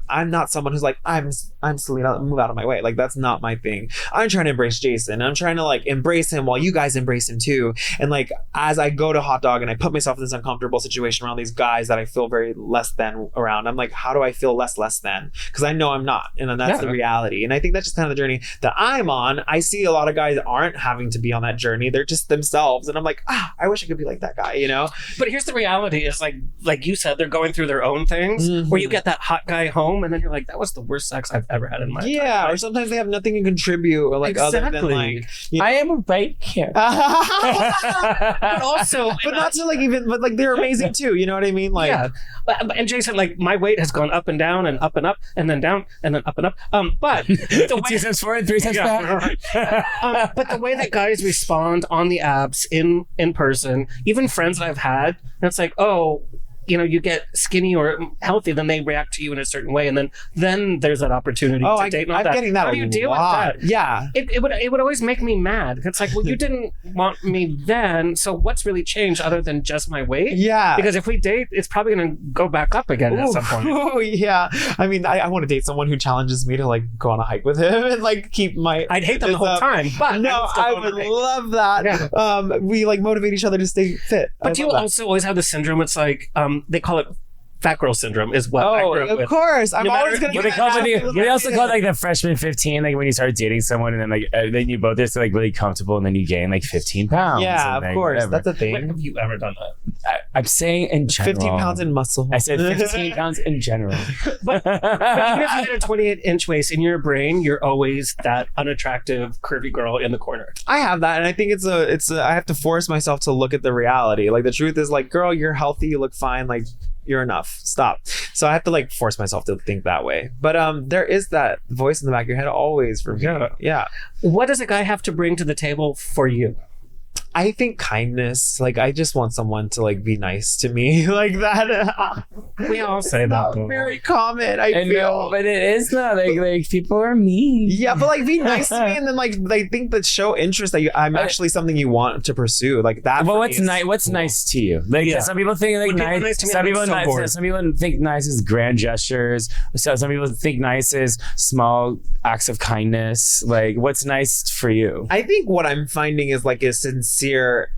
I'm not someone who's like I'm Salina, move out of my way. Like that's not my thing. I'm trying to embrace Jason. I'm trying to like embrace him while you guys embrace him too. And like as I go to Hot Dog and I put myself in this uncomfortable situation around these guys that I feel very less than around, I'm like, how do I feel less than? Because I know I'm not, and then that's the reality. And I think that's just kind of the journey that I'm on. I see a lot of guys aren't having to be on that journey. They're just themselves, and I'm like, I wish I could be like that guy, you know? But here's the reality: is like you said, they're going through their own things. Where you get that hot guy home, and then you're like, that was the worst sex I've ever had in my life. Or sometimes they have nothing to contribute, or like other than like I am right here. But also, but not to like even, but like they're amazing too. You know what I mean? Like, and Jason, like my weight has gone up and down and up and up and then down and then up and up. But the way, 2 steps forward, 3 steps back. but the way that guys respond on the apps in person, even friends that I've had, and it's like, oh, you know, you get skinny or healthy, then they react to you in a certain way, and then there's that opportunity to date. And all I'm getting that. How do you deal with that? Yeah, it would always make me mad. It's like, well, you didn't want me then, so what's really changed other than just my weight? Yeah, because if we date, it's probably going to go back up again at some point. Oh yeah, I mean, I want to date someone who challenges me to like go on a hike with him and like keep my. I'd hate them the whole time, but no, I would love that. Yeah. We like motivate each other to stay fit. But you also always have the syndrome. It's like they call it fat girl syndrome is what I grew up with. Of course. I'm always going to they also call it like the freshman 15, like when you start dating someone and then like then you both are like really comfortable and then you gain like 15 pounds. Yeah, of course. Whatever. That's a thing. When have you ever done that? I'm saying in general. 15 pounds in muscle. I said 15 pounds in general. But even if you get a 28-inch waist, in your brain, you're always that unattractive, curvy girl in the corner. I have that, and I think it's I have to force myself to look at the reality. Like the truth is like, girl, you're healthy, you look fine, like you're enough. Stop. So I have to like force myself to think that way. But there is that voice in the back of your head always for me. Yeah. What does a guy have to bring to the table for you? I think kindness. Like I just want someone to like be nice to me, like that. We all say that. Very common. I feel, know, but it is not like people are mean. Yeah, but like be nice to me, and then like they think that show interest that I'm actually something you want to pursue, like that. Well, what's nice? What's nice to you? Like some people think like nice. Some people think nice is grand gestures. So some people think nice is small acts of kindness. Like what's nice for you? I think what I'm finding is like a sincere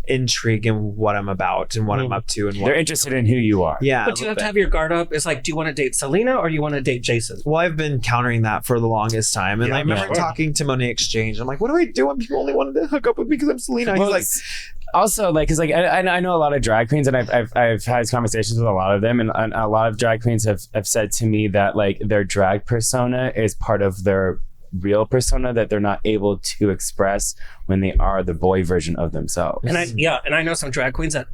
intrigue in what I'm about and what I'm up to, and what they're interested in who you are. Yeah, but you have to have your guard up. It's like, do you want to date Salina or do you want to date Jason? Well, I've been countering that for the longest time, and I remember talking to Monet Exchange. I'm like, what do I do when people only wanted to hook up with me because I'm Salina? Well, he's like, also like, because like I know a lot of drag queens, and I've had conversations with a lot of them, and a lot of drag queens have said to me that like their drag persona is part of their real persona that they're not able to express when they are the boy version of themselves. And I know some drag queens that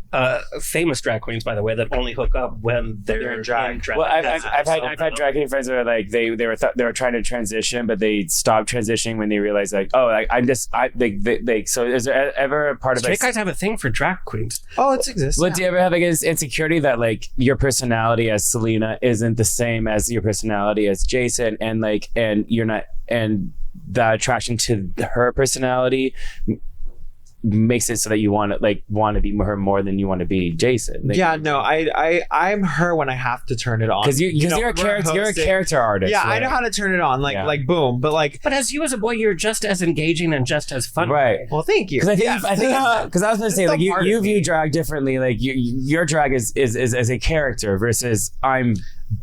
famous drag queens, by the way, that only hook up when they're in drag. Well, I've had drag queen friends where like they were trying to transition, but they stopped transitioning when they realized like, oh, like so is there ever a part of straight guys have a thing for drag queens? Oh, it exists. Well, do you ever have like an insecurity that like your personality as Salina isn't the same as your personality as Jason, and you're not, and that attraction to her personality makes it so that you want to be her more than you want to be Jason. Like, yeah, no, I'm her when I have to turn it on. Because you're a character. You're a character artist. Yeah, right? I know how to turn it on. Like boom. But like, But as you as a boy, you're just as engaging and just as fun. Right. well, thank you. Because I think because I was gonna say like still part you of view drag differently. Like your drag is as a character versus I'm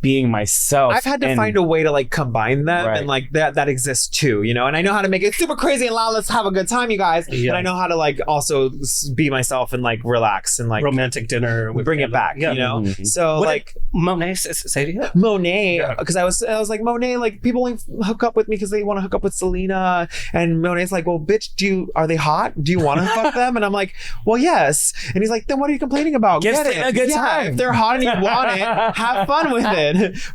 being myself. I've had to find a way to like combine them, Right. and like that exists too, you know. And I know how to make it super crazy and loud. Let's have a good time, you guys. Yeah. But I know how to like also be myself and like relax and like Romantic dinner. With bring it back, Yeah. you know. Mhm. So What like did Monet say to you? Monet, Yeah. because I was like Monet, like people only hook up with me because they want to hook up with Salina, and Monet's like, well, bitch, are they hot? Do you want to fuck them? And I'm like, well, yes. And he's like, then what are you complaining about? Give Get Salina it. a good Yeah, time. if they're hot and you want it, have fun with it.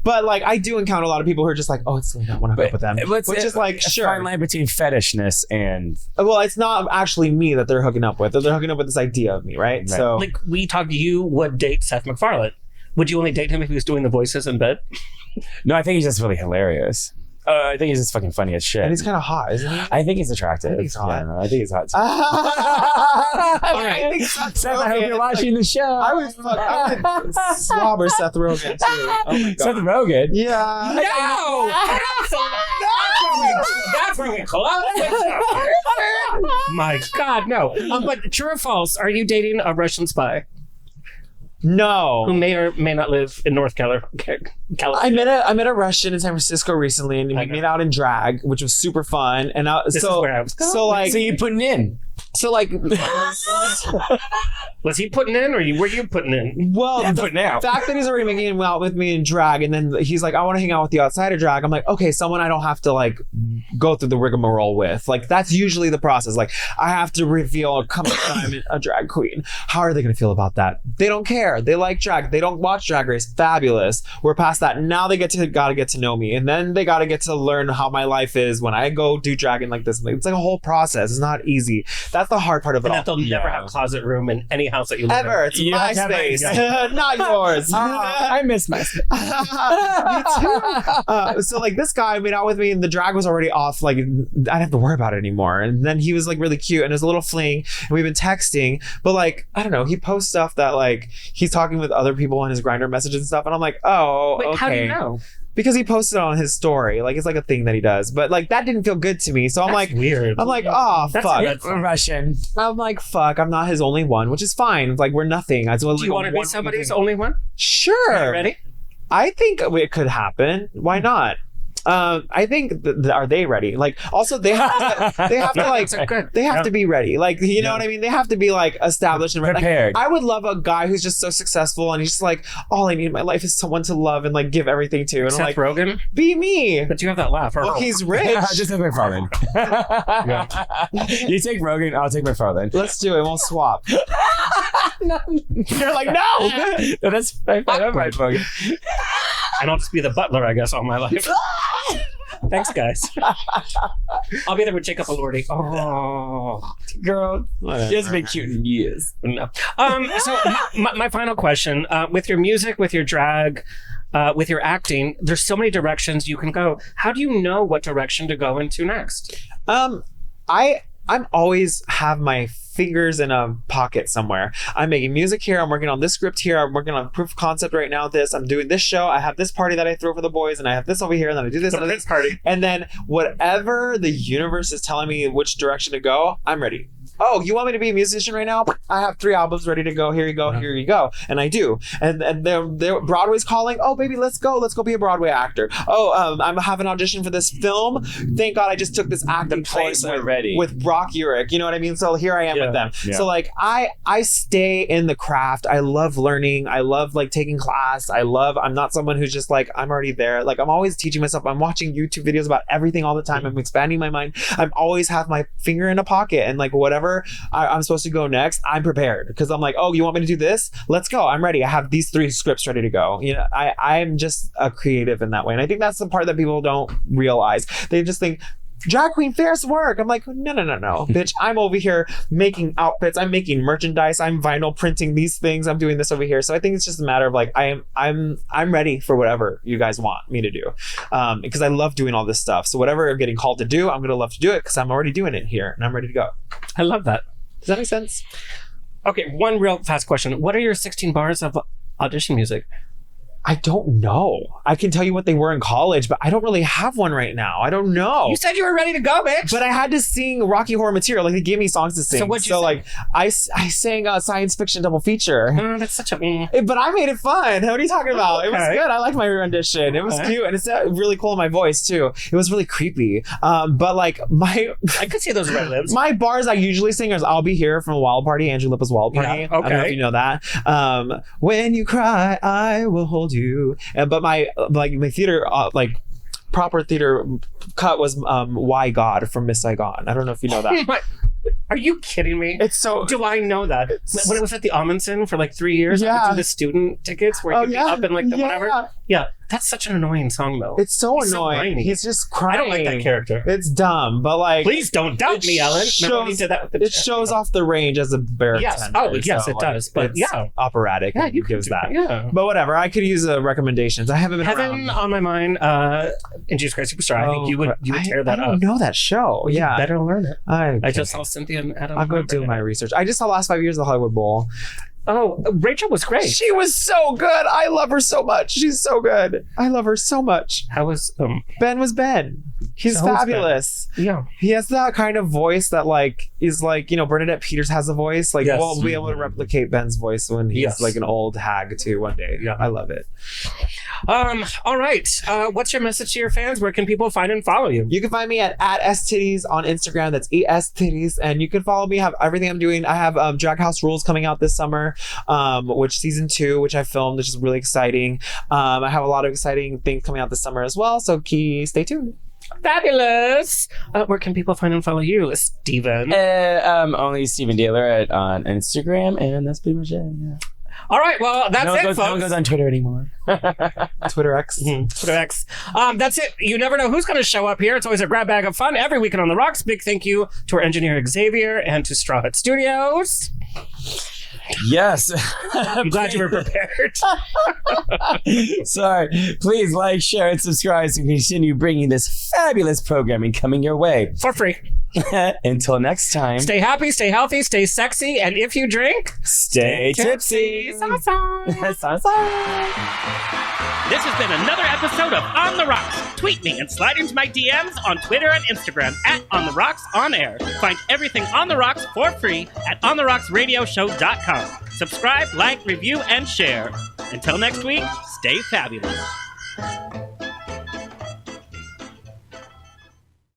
But like, I do encounter a lot of people who are just like, oh, it's Salina, I want to hook up with them, which is like, a sure. fine line between fetishness and Well, it's not actually me that they're hooking up with. They're hooking up with this idea of me, right? Right. So Like we talked, you would date Seth MacFarlane. Would you only date him if he was doing the voices in bed? no, I think he's just really hilarious. I think he's just fucking funny as shit. and he's kind of hot, isn't he? I think he's attractive. I think he's hot. Yeah, no, I think he's hot. Too. All right. I think Seth, I hope you're watching the show. I would slobber Seth Rogen too. Oh my god. Seth Rogen. Yeah. No! That's where we close it. My God, no. But true or false, are you dating a Russian spy who No. may or may not live in North California? I met a Russian in San Francisco recently, and we made out in drag, which was super fun. And This is where I was going. So you putting in? Was he putting in, or were you putting in? Well, the putting out. fact that he's already making out with me in drag, and then he's like, I want to hang out with you outside of drag. I'm like, okay, someone I don't have to like go through the rigmarole with. Like, that's usually the process. Like, I have to reveal, come I'm a drag queen. How are they going to feel about that? They don't care. They like drag. They don't watch Drag Race. Fabulous. We're past that. Now they gotta get to know me, and then they gotta get to learn how my life is when I go do drag and like this. It's like a whole process. It's not easy. That's the hard part of it And all. that they'll never have closet room in any house that you live Ever. in. It's You my have to have space. that- Not yours. I miss my. Me too. So like this guy made out with me and the drag was already off. Like I didn't have to worry about it anymore. And then he was like really cute and it was a little fling and we've been texting. But like, I don't know, he posts stuff that like he's talking with other people on his Grindr messages and stuff. And I'm like, oh, Wait, okay. how do you know? Because he posted it on his story. Like it's like a thing that he does. But like that didn't feel good to me. So I'm That's like, weird. I'm like, oh That's fuck. a red flag. Russian. I'm like, fuck, I'm not his only one, which is fine. Like we're nothing. I Do you want to be somebody's only one? Sure. Are you ready? I think it could happen. Why not? I think are they ready? Like also they have to like That's good. they have Yeah. to be ready. Like you know Yeah. what I mean? They have to be like established and ready. Like, Prepared. I would love a guy who's just so successful and he's just like, all I need in my life is someone to love and like give everything to. And Seth I'm like, Rogen? be me. But you have that laugh. Well, he's rich. Just take McFarlane. You take Rogan, I'll take McFarlane. Let's do it. We'll swap. You're like, no. No, that's fine. I'm right, Rogan. And I'll just be the butler, I guess, all my life. Thanks, guys. I'll be there with Jacob Elordi. Oh, Girl, he hasn't been cute in years. no. So my final question: with your music, with your drag, with your acting, there's so many directions you can go. How do you know what direction to go into next? I'm always have my fingers in a pocket somewhere. I'm making music here. I'm working on this script here. I'm working on proof of concept right now. I'm doing this show. I have this party that I throw for the boys, and I have this over here, and then I do this and this party. and then whatever the universe is telling me which direction to go, I'm ready. Oh, you want me to be a musician right now? I have 3 albums ready to go. Here you go. Here you go. And I do. And they're Broadway's calling. Oh, baby, let's go. Let's go be a Broadway actor. Oh, I have an audition for this film. Thank God I just took this acting plays course are ready. with Brock Urich. You know what I mean? So here I am with them. Yeah. So like I stay in the craft. I love learning. I love like taking class. I'm not someone who's just like, I'm already there. Like I'm always teaching myself. I'm watching YouTube videos about everything all the time. I'm expanding my mind. I'm always have my finger in a pocket and like whatever I'm supposed to go next, I'm prepared because I'm like, oh, you want me to do this? Let's go. I'm ready. I have these 3 scripts ready to go. You know, I'm just a creative in that way. And I think that's the part that people don't realize. They just think, drag queen fairs work. I'm like, no, bitch. I'm over here making outfits. I'm making merchandise. I'm vinyl printing these things. I'm doing this over here. So I think it's just a matter of like, I'm ready for whatever you guys want me to do, because I love doing all this stuff. So whatever I'm getting called to do, I'm gonna love to do it because I'm already doing it here and I'm ready to go. I love that. Does that make sense? Okay, one real fast question. What are your 16 bars of audition music? I don't know. I can tell you what they were in college, but I don't really have one right now. I don't know. You said you were ready to go, bitch. But I had to sing Rocky Horror material. Like, they gave me songs to sing. So what'd you sing? Like, I sang a science fiction double feature. That's such a... But I made it fun. What are you talking about? It was Okay. good. I liked my rendition. It was cute. And it's really cool in my voice, too. It was really creepy. But, like, I could see those red lips. my bars I usually sing is I'll Be Here from Wild Party, Andrew Lippa's Wild Party. Yeah, I don't know okay. if you know that. When you cry, I will hold you. But my theater, proper theater cut was Why God from Miss Saigon. I don't know if you know that. Are you kidding me? It's so... Do I know that? When it was at the Amundsen for like 3 years, I Yeah. could do the student tickets where you could be up in like the whatever. Yeah, that's such an annoying song though. It's so He's so annoying. whiny. He's just crying. I don't like that character. It's dumb, but like... Please don't doubt me, Ellen. Remember when he Shows, did that with the it shows off the range as a baritone. Yes. Oh, yes, it does. But it's yeah. operatic. Yeah, and you can gives do that. Yeah. But whatever. I could use recommendations. I haven't been Heaven around. on my mind. In Jesus Christ Superstar. I think you would tear that I up. don't know that show. You Yeah. better learn it. I just saw Cynthia and Adam. I'll go do my research. I just saw Last 5 Years of the Hollywood Bowl. Oh, Rachel was great. She was so good. I love her so much. She's so good. I love her so much. How was Ben was Ben. He's So was fabulous. Yeah. He has that kind of voice that is like, Bernadette Peters has a voice. Like, Yes. we'll be able to replicate Ben's voice when he's Yes. like an old hag too one day. Yeah. I love it. All right. What's your message to your fans? Where can people find and follow you? You can find me at EsTitties on Instagram. That's EsTitties. And you can follow me. Have everything I'm doing. I have Drag House Rules coming out this summer, which season 2, which I filmed, which is really exciting. I have a lot of exciting things coming out this summer as well. So stay tuned. Fabulous. Where can people find and follow you, Steven? Only Steven Dehler on Instagram, and that's pretty much it. Yeah. All right. Well, that's it, folks. No one goes on Twitter anymore. Twitter X. Twitter X. That's it. You never know who's going to show up here. It's always a grab bag of fun every weekend on the Rocks. Big thank you to our engineer Xavier and to Straw Hut Studios. Yes. I'm glad you were prepared. Sorry. Please like, share, and subscribe so we can continue bringing this fabulous programming coming your way. For free. Until next time. Stay happy, stay healthy, stay sexy, and if you drink, Stay tipsy. This has been another episode of On the Rocks. Tweet me and slide into my DMs on Twitter and Instagram at On the Rocks On Air. Find everything On the Rocks for free at OnTheRocksRadioshow.com. Subscribe, like, review, and share. Until next week, stay fabulous.